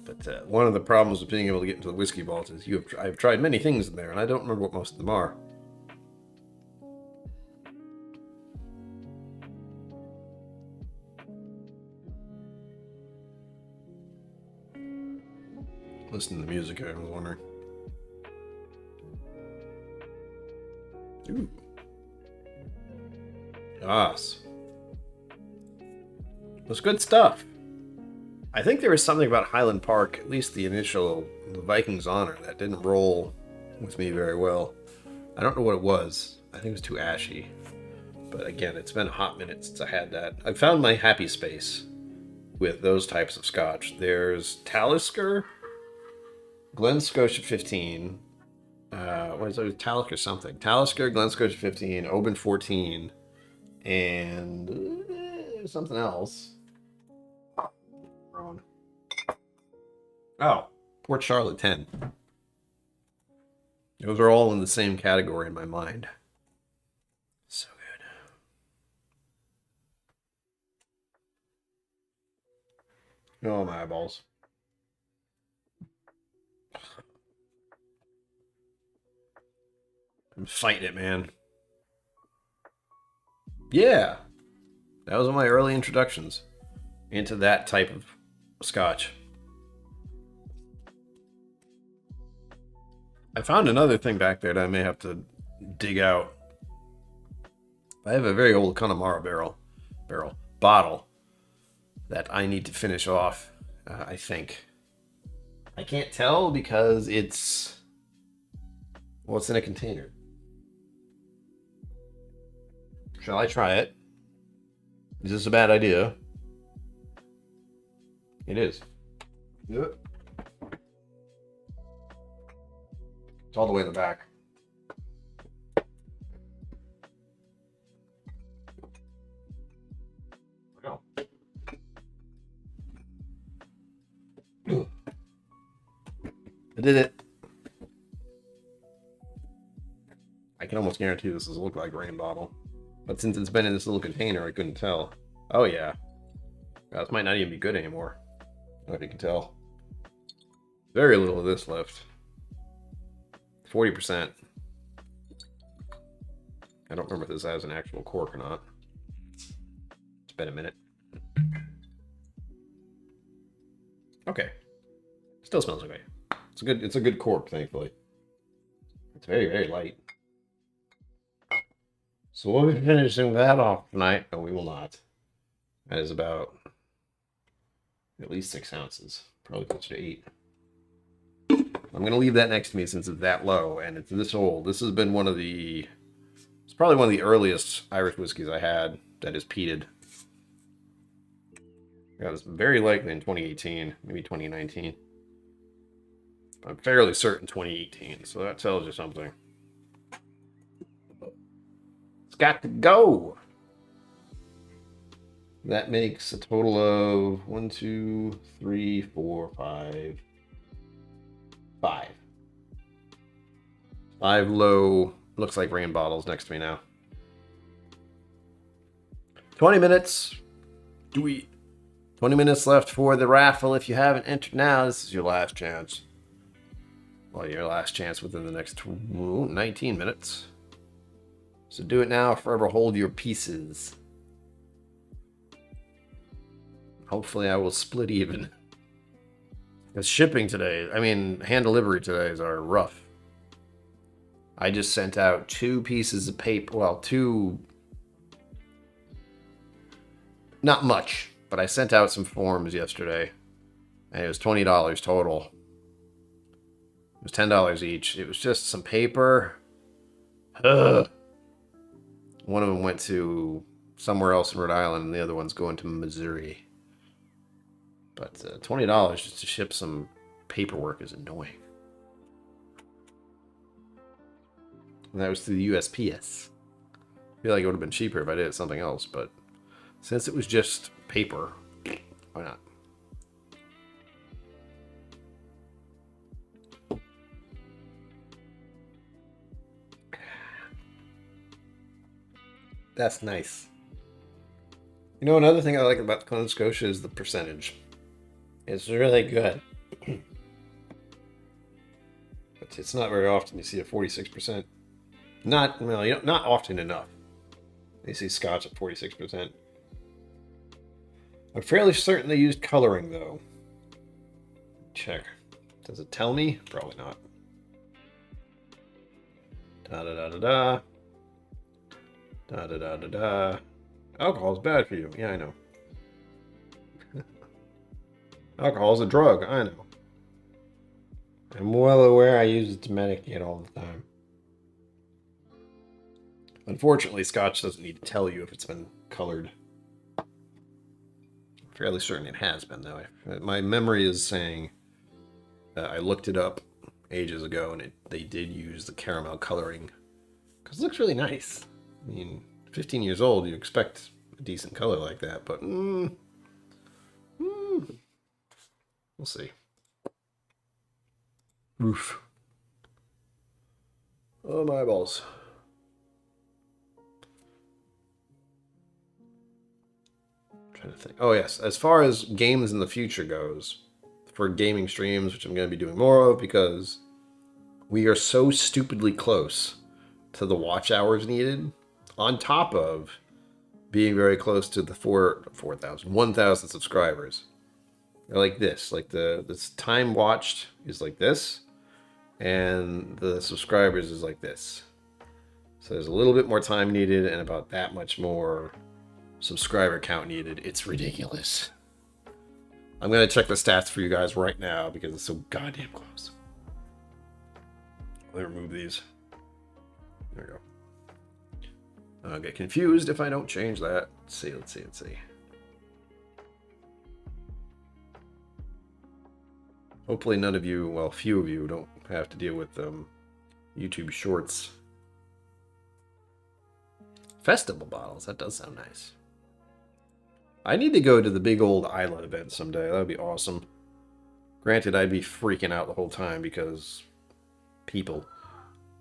But one of the problems with being able to get into the whiskey vault is I've tried many things in there, and I don't remember what most of them are. Listen to the music, I was wondering. Ooh. Yes. That's good stuff. I think there was something about Highland Park, at least the initial the Vikings Honor, that didn't roll with me very well. I don't know what it was. I think it was too ashy. But again, it's been a hot minute since I had that. I found my happy space with those types of Scotch. There's Talisker, Glen Scotia 15. What is it? Talisker something. Talisker, Glen Scotia 15, Oban 14, and something else. Wrong. Oh, Port Charlotte 10. Those are all in the same category in my mind. So good. Oh, my eyeballs. I'm fighting it, man. Yeah. That was one of my early introductions into that type of Scotch. I found another thing back there that I may have to dig out. I have a very old Connemara bottle that I need to finish off, I think. I can't tell because it's in a container. Shall I try it? Is this a bad idea? It is. Yep. It's all the way in the back. Oh. I did it. I can almost guarantee this doesn't look like a rain bottle. But since it's been in this little container, I couldn't tell. Oh, yeah. This might not even be good anymore. I don't know if you can tell. Very little of this left. 40%. I don't remember if this has an actual cork or not. It's been a minute. Okay. Still smells okay. It's a good cork, thankfully. It's very, very light. So we'll be finishing that off tonight. No, we will not. That is about at least 6 ounces. Probably closer to 8. I'm going to leave that next to me since it's that low and it's this old. This has been it's probably one of the earliest Irish whiskeys I had that is peated. Yeah, it was very likely in 2018, maybe 2019. I'm fairly certain 2018, so that tells you something. It's got to go. That makes a total of 1, 2, 3, 4, 5. 5. 5 low, looks like rain bottles next to me now. 20 minutes. 20 minutes left for the raffle. If you haven't entered now, this is your last chance. Well, your last chance within the next 19 minutes. So do it now, forever hold your pieces. Hopefully I will split even. Because shipping today, hand delivery todays are rough. I just sent out 2 pieces of paper, well, 2, not much, but I sent out some forms yesterday, and it was $20 total. It was $10 each. It was just some paper. Ugh. One of them went to somewhere else in Rhode Island, and the other one's going to Missouri. But $20 just to ship some paperwork is annoying. And that was through the USPS. I feel like it would have been cheaper if I did it something else, but since it was just paper, why not? That's nice. You know, another thing I like about the Clone Scotia is the percentage. It's really good. But it's not very often you see a 46%. Not often enough. You see Scotch at 46%. I'm fairly certain they used coloring, though. Check. Does it tell me? Probably not. Da-da-da-da-da. Da-da-da-da-da. Alcohol's bad for you. Yeah, I know. Alcohol's a drug. I know. I'm well aware I use it to medicate all the time. Unfortunately, Scotch doesn't need to tell you if it's been colored. I'm fairly certain it has been, though. My memory is saying I looked it up ages ago, and they did use the caramel coloring. Because it looks really nice. 15 years old, you expect a decent color like that, but we'll see. Oof. Oh, my eyeballs. Trying to think. Oh, yes. As far as games in the future goes, for gaming streams, which I'm going to be doing more of because we are so stupidly close to the watch hours needed, on top of being very close to the 1,000 subscribers. They're like this. Like this time watched is like this, and the subscribers is like this. So there's a little bit more time needed and about that much more subscriber count needed. It's ridiculous. I'm going to check the stats for you guys right now because it's so goddamn close. Let me remove these. There we go. I'll get confused if I don't change that. Let's see. Hopefully none of you, well, few of you, don't have to deal with YouTube Shorts. Festival bottles, that does sound nice. I need to go to the big old Isla event someday. That would be awesome. Granted, I'd be freaking out the whole time because people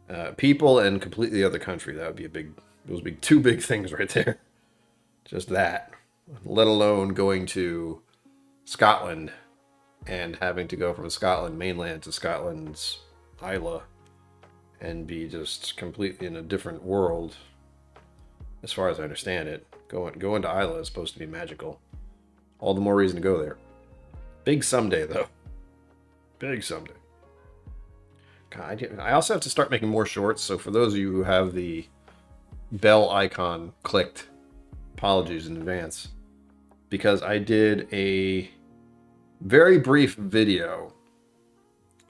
and completely other country. That would be those be 2 big things right there. Just that. Let alone going to Scotland and having to go from Scotland mainland to Scotland's Isla and be just completely in a different world. As far as I understand it, going to Isla is supposed to be magical. All the more reason to go there. Big someday, though. Big someday. God, I also have to start making more shorts, so for those of you who have the bell icon clicked, apologies in advance. Because I did a very brief video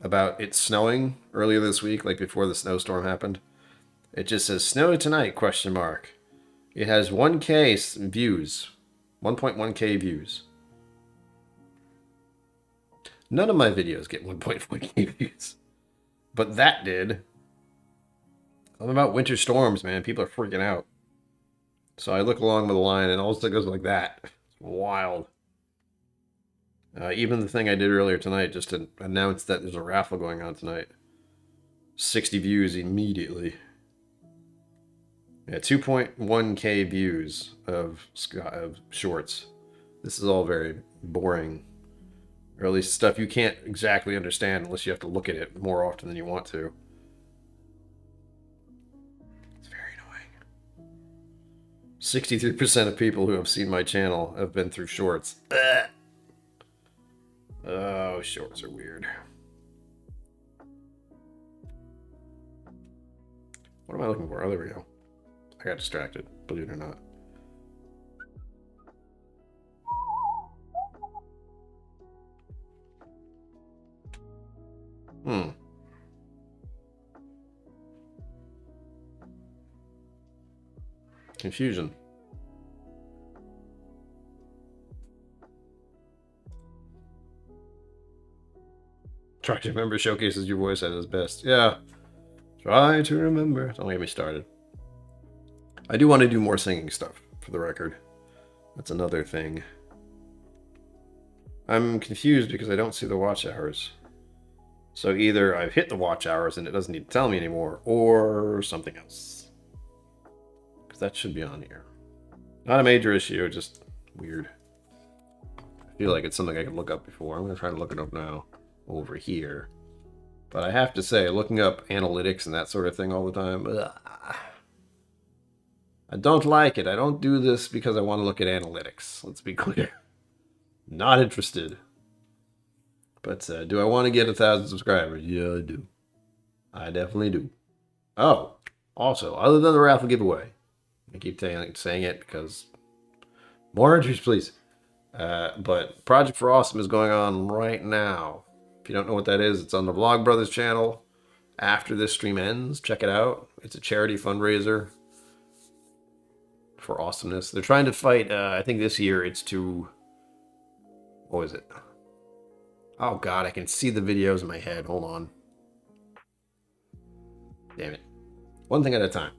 about it snowing earlier this week, like before the snowstorm happened. It just says snow tonight, question mark. It has 1K views. 1.1K views. None of my videos get 1.1K views. But that did. Something about winter storms, man. People are freaking out. So I look along with the line and all it goes like that. It's wild. Even the thing I did earlier tonight just to announce that there's a raffle going on tonight. 60 views immediately. Yeah, 2.1K views of shorts. This is all very boring. Or at least stuff you can't exactly understand unless you have to look at it more often than you want to. It's very annoying. 63% of people who have seen my channel have been through shorts. Ugh. Oh, shorts are weird. What am I looking for? Oh, there we go. I got distracted, believe it or not. Confusion. Try to remember showcases your voice at its best. Yeah. Try to remember. Don't get me started. I do want to do more singing stuff, for the record. That's another thing. I'm confused because I don't see the watch hours. So either I've hit the watch hours and it doesn't need to tell me anymore, or something else. Because that should be on here. Not a major issue, just weird. I feel like it's something I could look up before. I'm going to try to look it up now. Over here. But I have to say, looking up analytics and that sort of thing all the time, I don't like it. I don't do this because I want to look at analytics. Let's be clear. Not interested. But do I want to get 1,000 subscribers? Yeah, I do. I definitely do. Oh, also, other than the raffle giveaway, I keep saying it because more entries, please. But Project for Awesome is going on right now. If you don't know what that is, it's on the Vlogbrothers channel. After this stream ends, check it out. It's a charity fundraiser for awesomeness. They're trying to fight, I think this year it's to... What was it? Oh god, I can see the videos in my head. Hold on. Damn it. One thing at a time.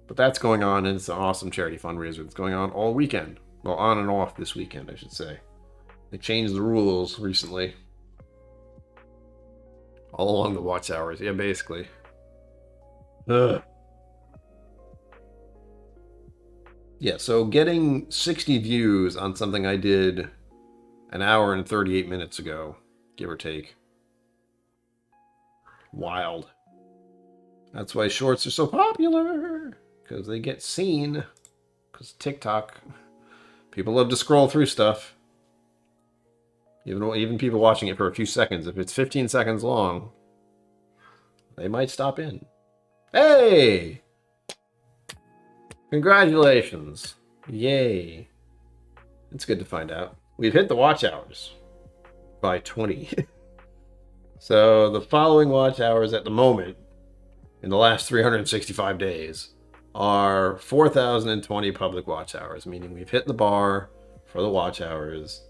But that's going on, and it's an awesome charity fundraiser. It's going on all weekend. Well, on and off this weekend, I should say. They changed the rules recently. All along the watch hours. Yeah, basically. Ugh. Yeah, so getting 60 views on something I did an hour and 38 minutes ago, give or take. Wild. That's why shorts are so popular. Because they get seen. Because TikTok, people love to scroll through stuff. Even people watching it for a few seconds. If it's 15 seconds long, they might stop in. Hey! Congratulations. Yay. It's good to find out. We've hit the watch hours by 20. So the following watch hours at the moment, in the last 365 days, are 4,020 public watch hours, meaning we've hit the bar for the watch hours.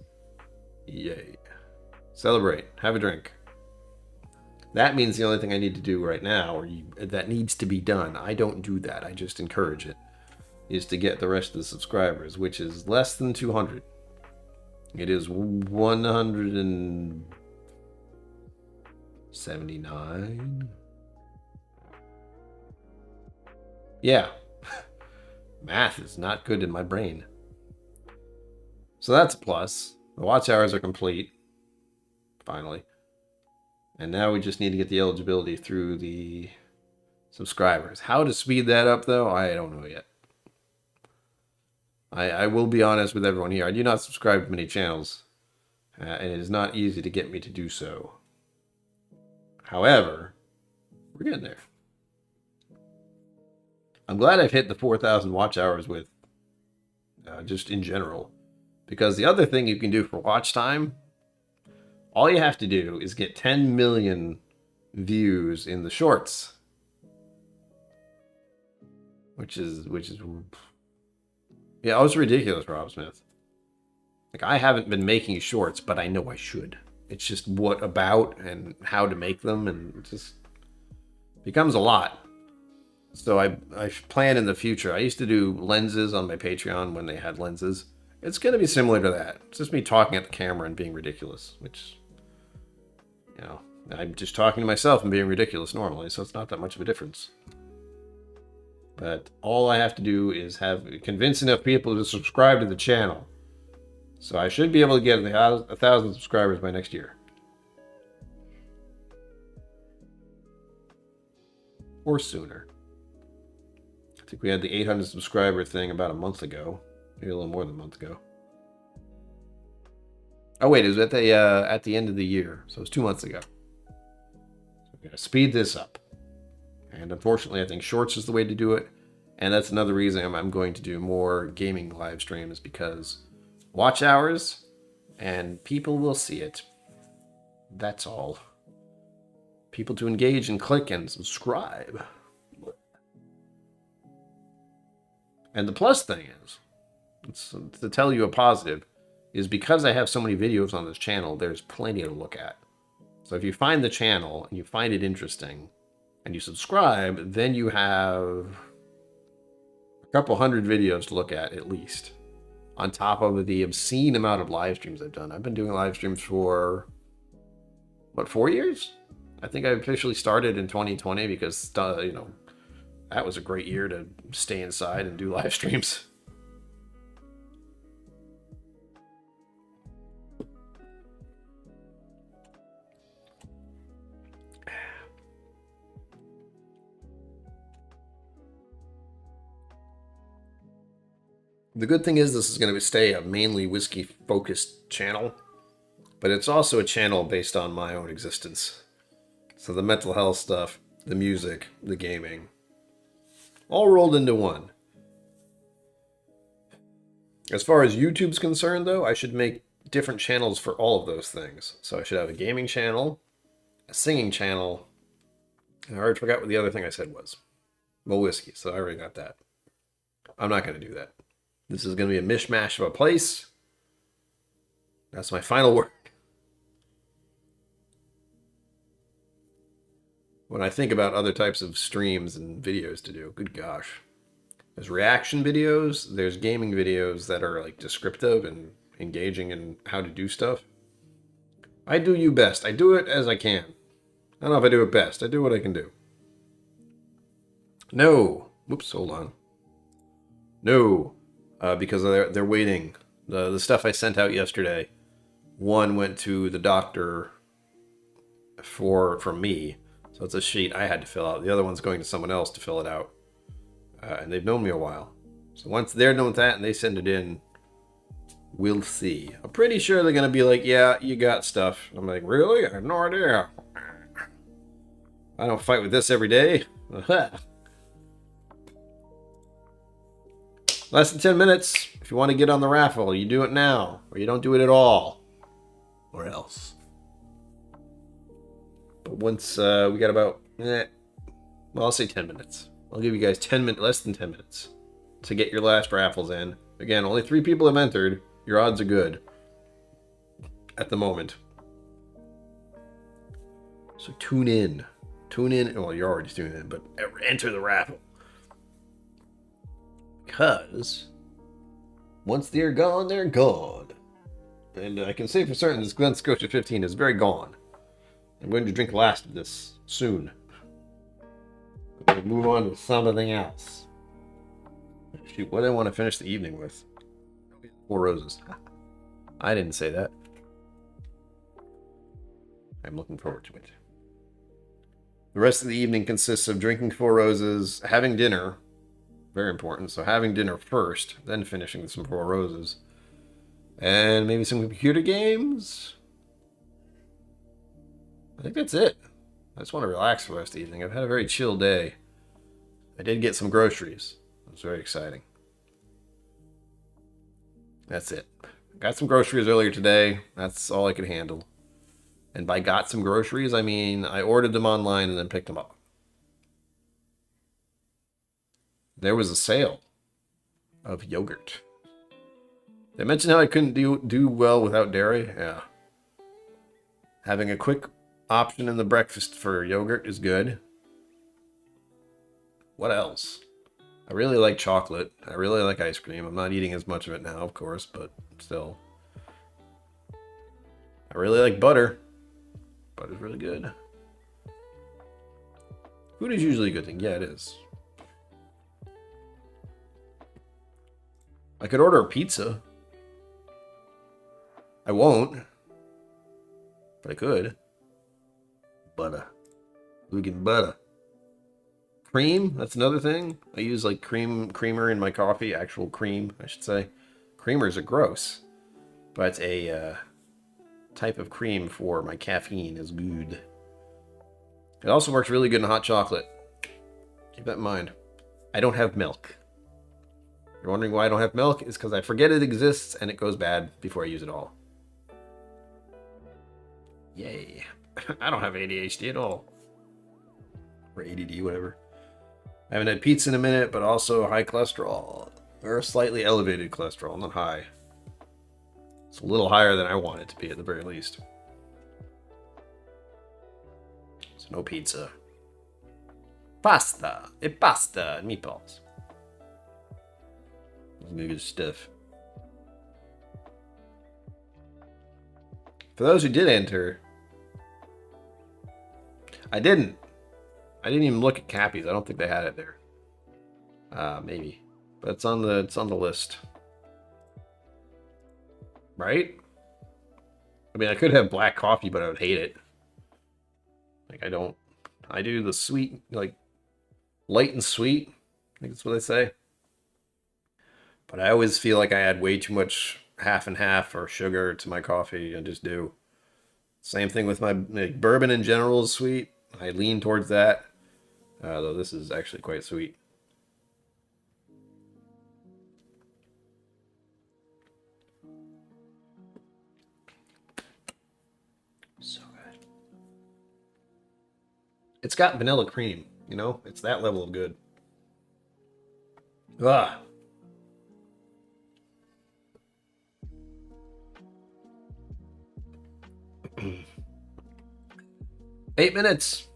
Yay. Celebrate. Have a drink. That means the only thing I need to do right now, or that needs to be done, I don't do that, I just encourage it, is to get the rest of the subscribers, which is less than 200. It is 179. Yeah. Math is not good in my brain. So that's a plus. The watch hours are complete. Finally. And now we just need to get the eligibility through the subscribers. How to speed that up, though, I don't know yet. I will be honest with everyone here. I do not subscribe to many channels. And it is not easy to get me to do so. However, we're getting there. I'm glad I've hit the 4,000 watch hours with, just in general. Because the other thing you can do for watch time, All you have to do is get 10 million views in the shorts. Which is yeah, it was ridiculous, Rob Smith. Like, I haven't been making shorts, but I know I should. It's just what about and how to make them, and it just becomes a lot. So I plan in the future. I used to do lenses on my Patreon when they had lenses. It's going to be similar to that. It's just me talking at the camera and being ridiculous, which, you know, I'm just talking to myself and being ridiculous normally, so it's not that much of a difference. But all I have to do is convince enough people to subscribe to the channel. So I should be able to get 1,000 subscribers by next year. Or sooner. I think we had the 800 subscriber thing about a month ago. Maybe a little more than a month ago. Oh wait, it was at the end of the year. So it was 2 months ago. So we're going to speed this up. And unfortunately, I think shorts is the way to do it. And that's another reason I'm going to do more gaming live streams, because watch hours and people will see it. That's all. People to engage and click and subscribe. And the plus thing is, to tell you a positive, is because I have so many videos on this channel, there's plenty to look at. So if you find the channel and you find it interesting and you subscribe, then you have a couple hundred videos to look at least. On top of the obscene amount of live streams I've done. I've been doing live streams for, what, 4 years? I think I officially started in 2020 because, you know, that was a great year to stay inside and do live streams. The good thing is this is going to stay a mainly whiskey-focused channel, but it's also a channel based on my own existence. So the mental health stuff, the music, the gaming, all rolled into one. As far as YouTube's concerned, though, I should make different channels for all of those things. So I should have a gaming channel, a singing channel, and I already forgot what the other thing I said was. Well, whiskey, so I already got that. I'm not going to do that. This is going to be a mishmash of a place. That's my final word. When I think about other types of streams and videos to do, good gosh. There's reaction videos, there's gaming videos that are like descriptive and engaging in how to do stuff. I do you best. I do it as I can. I don't know if I do it best. I do what I can do. No. Whoops, hold on. No. Because they're waiting. The stuff I sent out yesterday, one went to the doctor from me. So it's a sheet I had to fill out. The other one's going to someone else to fill it out. And they've known me a while. So once they're done with that and they send it in, we'll see. I'm pretty sure they're going to be like, yeah, you got stuff. I'm like, really? I have no idea. I don't fight with this every day. Less than 10 minutes. If you want to get on the raffle, you do it now. Or you don't do it at all. Or else. But once we got about, well, I'll say 10 minutes. I'll give you guys 10 minutes, less than 10 minutes to get your last raffles in. Again, only 3 people have entered. Your odds are good at the moment. So tune in. Tune in. Well, you're already tuning in, but enter the raffle. Because once they're gone, they're gone. And I can say for certain this Glen Scotia 15 is very gone. I'm going to drink the last of this soon. I'm going to move on to something else. Shoot, what do I want to finish the evening with? 4 Roses. I didn't say that. I'm looking forward to it. The rest of the evening consists of drinking 4 Roses, having dinner. Very important. So having dinner first, then finishing with some 4 Roses. And maybe some computer games. I think that's it. I just want to relax for the rest of the evening. I've had a very chill day. I did get some groceries. It was very exciting. That's it. Got some groceries earlier today. That's all I could handle. And by got some groceries, I mean I ordered them online and then picked them up. There was a sale of yogurt. Did I mention how I couldn't do well without dairy? Yeah. Having a quick option in the breakfast for yogurt is good. What else? I really like chocolate. I really like ice cream. I'm not eating as much of it now, of course, but still. I really like butter. Butter's really good. Food is usually a good thing. Yeah, it is. I could order a pizza. I won't. But I could. Butter. We can butter. Cream, that's another thing. I use like creamer in my coffee. Actual cream, I should say. Creamers are gross. But a type of cream for my caffeine is good. It also works really good in hot chocolate. Keep that in mind. I don't have milk. You're wondering why I don't have milk? It's because I forget it exists and it goes bad before I use it all. Yay. I don't have ADHD at all. Or ADD, whatever. I haven't had pizza in a minute, but also high cholesterol. Or slightly elevated cholesterol, not high. It's a little higher than I want it to be at the very least. So no pizza. Pasta. Pasta and meatballs. Good stuff. For those who did enter, I didn't even look at Cappy's. I don't think they had it there. Maybe, but it's on the list, right? I mean, I could have black coffee, but I would hate it. Like I do the sweet, like light and sweet. I think that's what they say. But I always feel like I add way too much half and half or sugar to my coffee. I just do. Same thing with my bourbon in general is sweet. I lean towards that. Though this is actually quite sweet. So good. It's got vanilla cream, you know? It's that level of good. Ah. 8 minutes.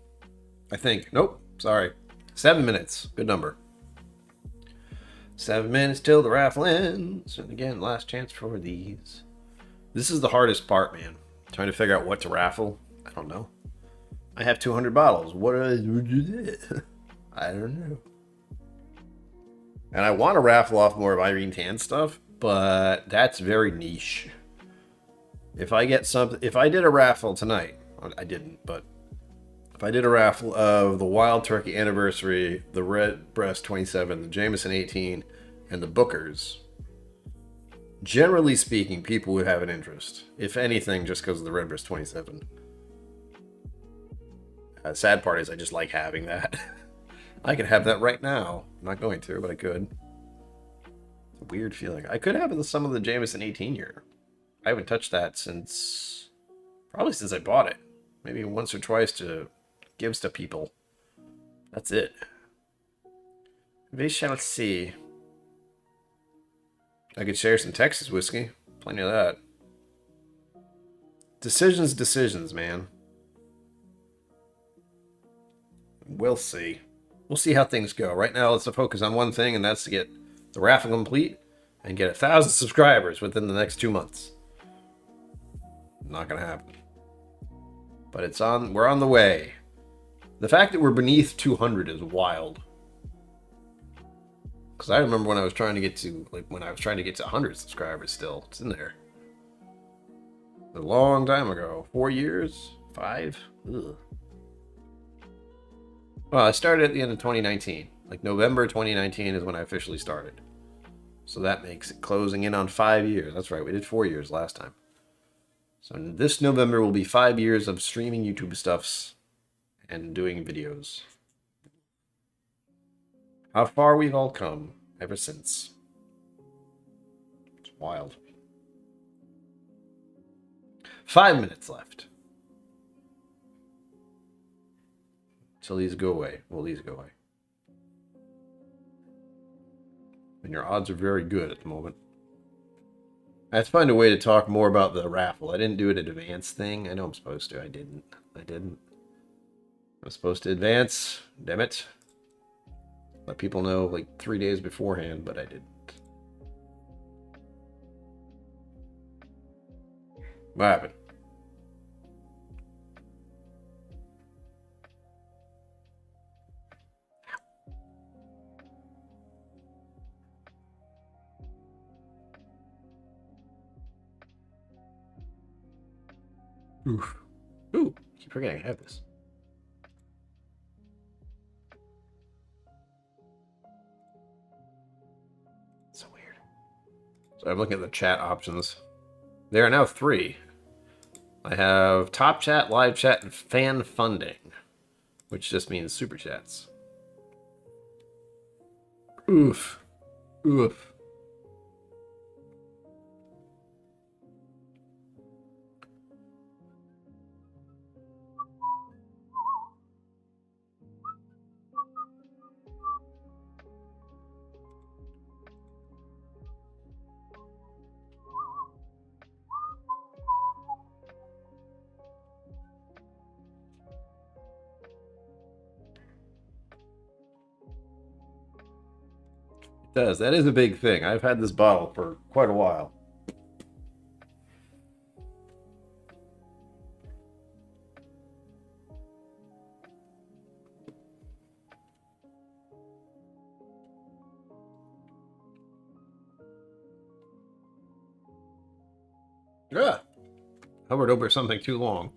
I think. Nope. Sorry. 7 minutes. Good number. 7 minutes till the raffle ends. And again, last chance for these. This is the hardest part, man. Trying to figure out what to raffle. I don't know. I have 200 bottles. What do I do? I don't know. And I want to raffle off more of Irene Tan stuff, but that's very niche. If I get something, if I did a raffle tonight, I didn't, but if I did a raffle of the Wild Turkey Anniversary, the Redbreast 27, the Jameson 18, and the Bookers, generally speaking, people would have an interest. If anything, just because of the Redbreast 27. Sad part is I just like having that. I could have that right now. I'm not going to, but I could. It's a weird feeling. I could have some of the Jameson 18 year. I haven't touched that probably since I bought it. Maybe once or twice to gives to people. That's it. We shall see. I could share some Texas whiskey. Plenty of that. Decisions, man. We'll see. We'll see how things go. Right now, let's focus on one thing, and that's to get the raffle complete and get 1,000 subscribers within the next 2 months. Not gonna happen. But we're on the way. The fact that we're beneath 200 is wild. Because I remember when I was trying to get to 100 subscribers still. It's in there. A long time ago. 4 years? 5? Ugh. Well, I started at the end of 2019. Like November 2019 is when I officially started. So that makes it closing in on 5 years. That's right, we did 4 years last time. So this November will be 5 years of streaming YouTube stuffs and doing videos. How far we've all come ever since. It's wild. 5 minutes left. Till these go away. Well, these go away. And your odds are very good at the moment. I have to find a way to talk more about the raffle. I didn't do an advance thing. I know I'm supposed to. I didn't. I'm supposed to advance. Damn it. Let people know like 3 days beforehand, but I didn't. What happened? Oof. Ooh, I keep forgetting I have this. So weird. So I'm looking at the chat options. There are now 3. I have top chat, live chat, and fan funding, which just means super chats. Oof. Oof. It does. That is a big thing. I've had this bottle for quite a while. Yeah. Hovered over something too long.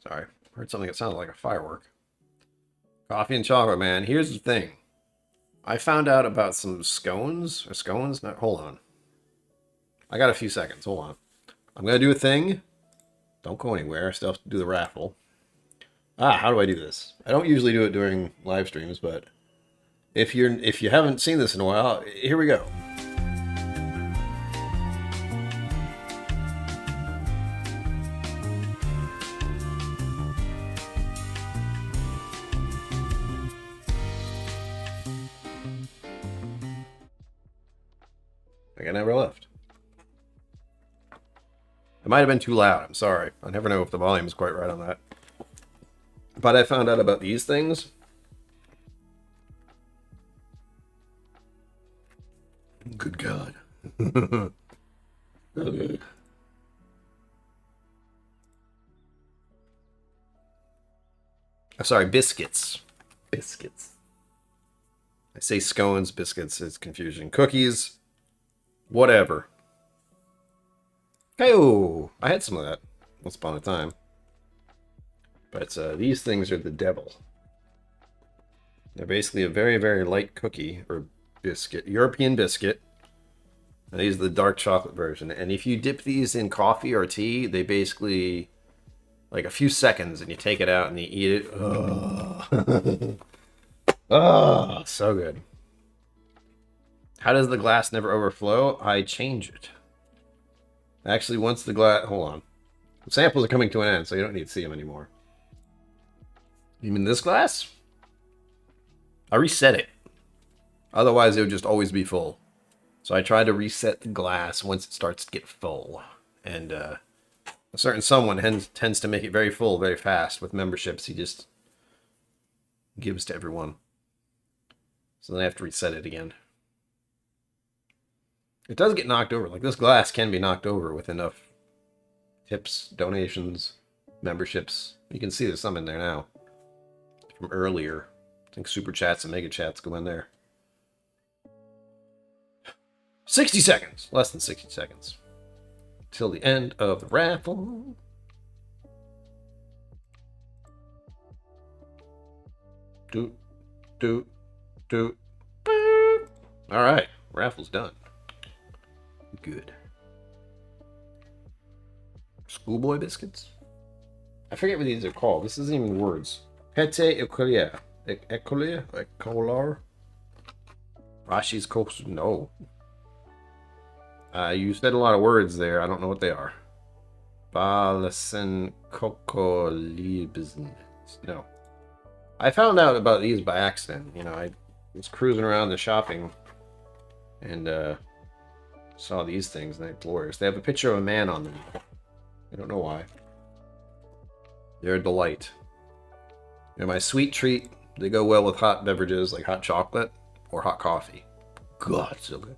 Sorry. Heard something that sounded like a firework. Coffee and chocolate, man. Here's the thing. I found out about some scones. Or scones? No, hold on. I got a few seconds. Hold on. I'm going to do a thing. Don't go anywhere. I still have to do the raffle. How do I do this? I don't usually do it during live streams, but if you haven't seen this in a while, here we go. I never left. It might have been too loud. I'm sorry. I never know if the volume is quite right on that. But I found out about these things. Good God. Okay. Sorry, biscuits. Biscuits. I say scones, biscuits. It's confusion. Cookies. Whatever. Hey-oh! I had some of that once upon a time. But these things are the devil. They're basically a very, very light cookie or biscuit. European biscuit. And these are the dark chocolate version. And if you dip these in coffee or tea, they basically... like a few seconds and you take it out and you eat it. Oh, oh so good. How does the glass never overflow? I change it. Actually, once the glass... hold on. The samples are coming to an end, so you don't need to see them anymore. You mean this glass? I reset it. Otherwise, it would just always be full. So I try to reset the glass once it starts to get full. And a certain someone tends to make it very full very fast with memberships. He just gives to everyone. So then I have to reset it again. It does get knocked over. Like, this glass can be knocked over with enough tips, donations, memberships. You can see there's some in there now from earlier. I think super chats and mega chats go in there. 60 seconds. Less than 60 seconds. Till the end of the raffle. Doot, doot, doot. Boop. All right. Raffle's done. Good. Schoolboy biscuits? I forget what these are called. This isn't even words. Pete écolier. Écolier? Écolier? Rashi's Coast. No. You said a lot of words there. I don't know what they are. Balesen Coco Liebsen. No. I found out about these by accident. You know, I was cruising around the shopping and saw these things, and they're glorious. They have a picture of a man on them. I don't know why. They're a delight. They're my sweet treat. They go well with hot beverages like hot chocolate or hot coffee. God, so good.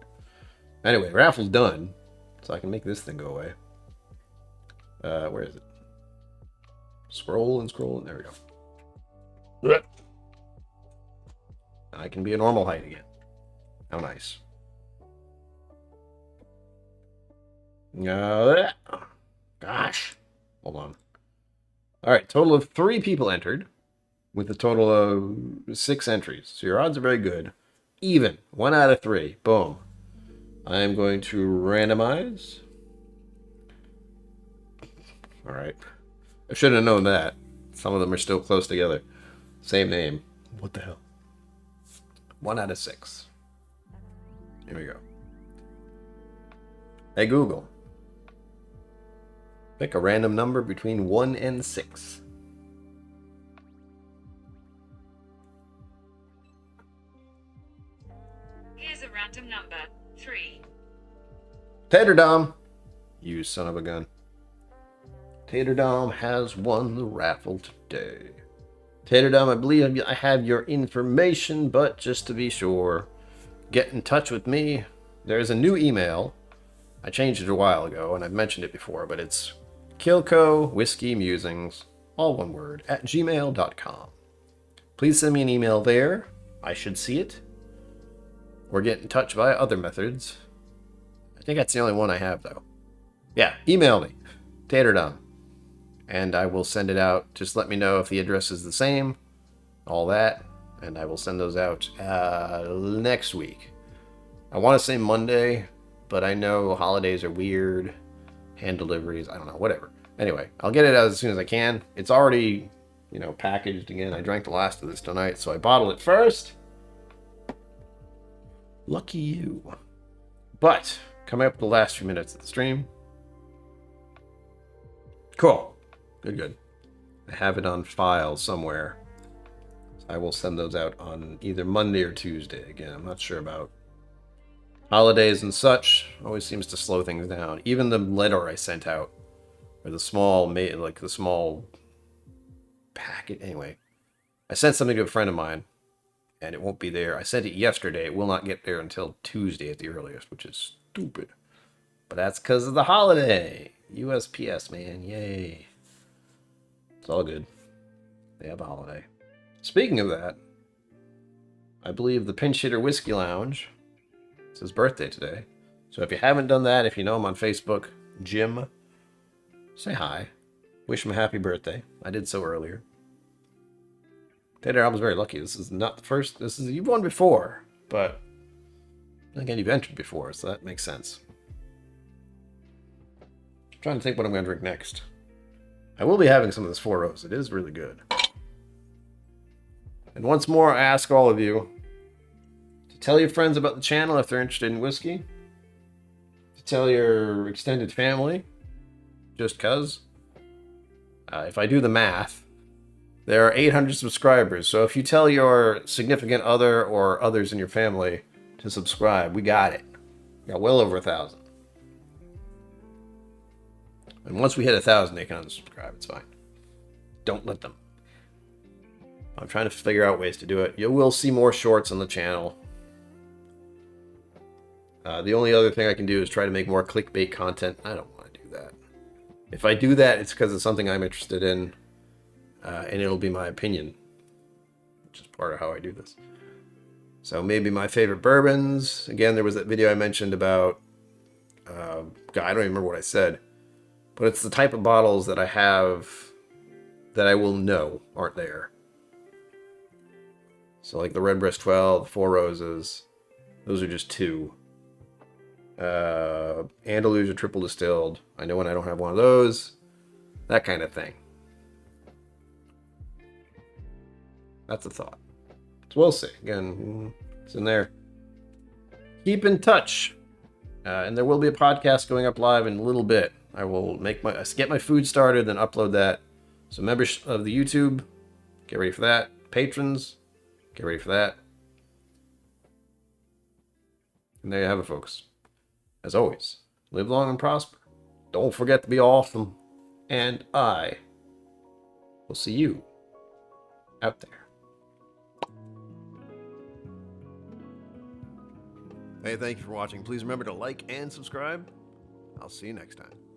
Anyway, Raffle's done, so I can make this thing go away. Where is it? Scroll and scroll, and there we go. I can be a normal height again. How nice. Gosh. Hold on. Alright, total of 3 people entered, with a total of 6 entries. So your odds are very good. Even. 1 out of 3. Boom. I am going to randomize. Alright. I should have known that. Some of them are still close together. Same name. What the hell? 1 out of 6. Here we go. Hey Google. Pick a random number between 1 and 6. Here's a random number. 3. Taterdom! You son of a gun. Taterdom has won the raffle today. Taterdom, I believe I have your information, but just to be sure, get in touch with me. There's a new email. I changed it a while ago, and I've mentioned it before, but it's KillCo Whiskey Musings, all one word, at gmail.com. Please send me an email there. I should see it. Or get in touch via other methods. I think that's the only one I have, though. Yeah, email me. Taterdom. And I will send it out. Just let me know if the address is the same. All that. And I will send those out next week. I want to say Monday, but I know holidays are weird. Hand deliveries, I don't know, whatever. Anyway, I'll get it out as soon as I can. It's already, packaged again. I drank the last of this tonight, so I bottled it first. Lucky you. But, coming up the last few minutes of the stream. Cool. Good. I have it on file somewhere. I will send those out on either Monday or Tuesday. Again, I'm not sure about holidays and such. Always seems to slow things down. Even the letter I sent out, or the small packet. Anyway, I sent something to a friend of mine, and it won't be there. I sent it yesterday. It will not get there until Tuesday at the earliest, which is stupid. But that's because of the holiday. USPS, man. Yay. It's all good. They have a holiday. Speaking of that, I believe the Pinch Hitter Whiskey Lounge, it's his birthday today. So if you haven't done that, if you know him on Facebook, Jim, say hi. Wish him a happy birthday. I did so earlier. Tater, I was very lucky. This is not the first. You've won before, but again, you've entered before, so that makes sense. I'm trying to think what I'm going to drink next. I will be having some of this Four Rose. It is really good. And once more, I ask all of you to tell your friends about the channel if they're interested in whiskey. To tell your extended family, just because. If I do the math, there are 800 subscribers. So if you tell your significant other or others in your family to subscribe, we got it. We got well over 1,000. And once we hit 1,000, they can unsubscribe. It's fine. Don't let them. I'm trying to figure out ways to do it. You will see more shorts on the channel. The only other thing I can do is try to make more clickbait content. I don't want to do that. If I do that, it's because it's something I'm interested in. And it'll be my opinion. Which is part of how I do this. So maybe my favorite bourbons. Again, there was that video I mentioned about... God, I don't even remember what I said. But it's the type of bottles that I have that I will know aren't there. So like the Redbreast 12, the Four Roses, those are just 2. Andalusia Triple Distilled, I know when I don't have one of those. That kind of thing. That's a thought. So we'll see. Again, it's in there. keep in touch. And there will be a podcast going up live in a little bit. I will get my food started, then upload that. So members of the YouTube, get ready for that. Patrons, get ready for that. And there you have it, folks. As always, live long and prosper. Don't forget to be awesome. And I will see you out there. Hey, thank you for watching. Please remember to like and subscribe. I'll see you next time.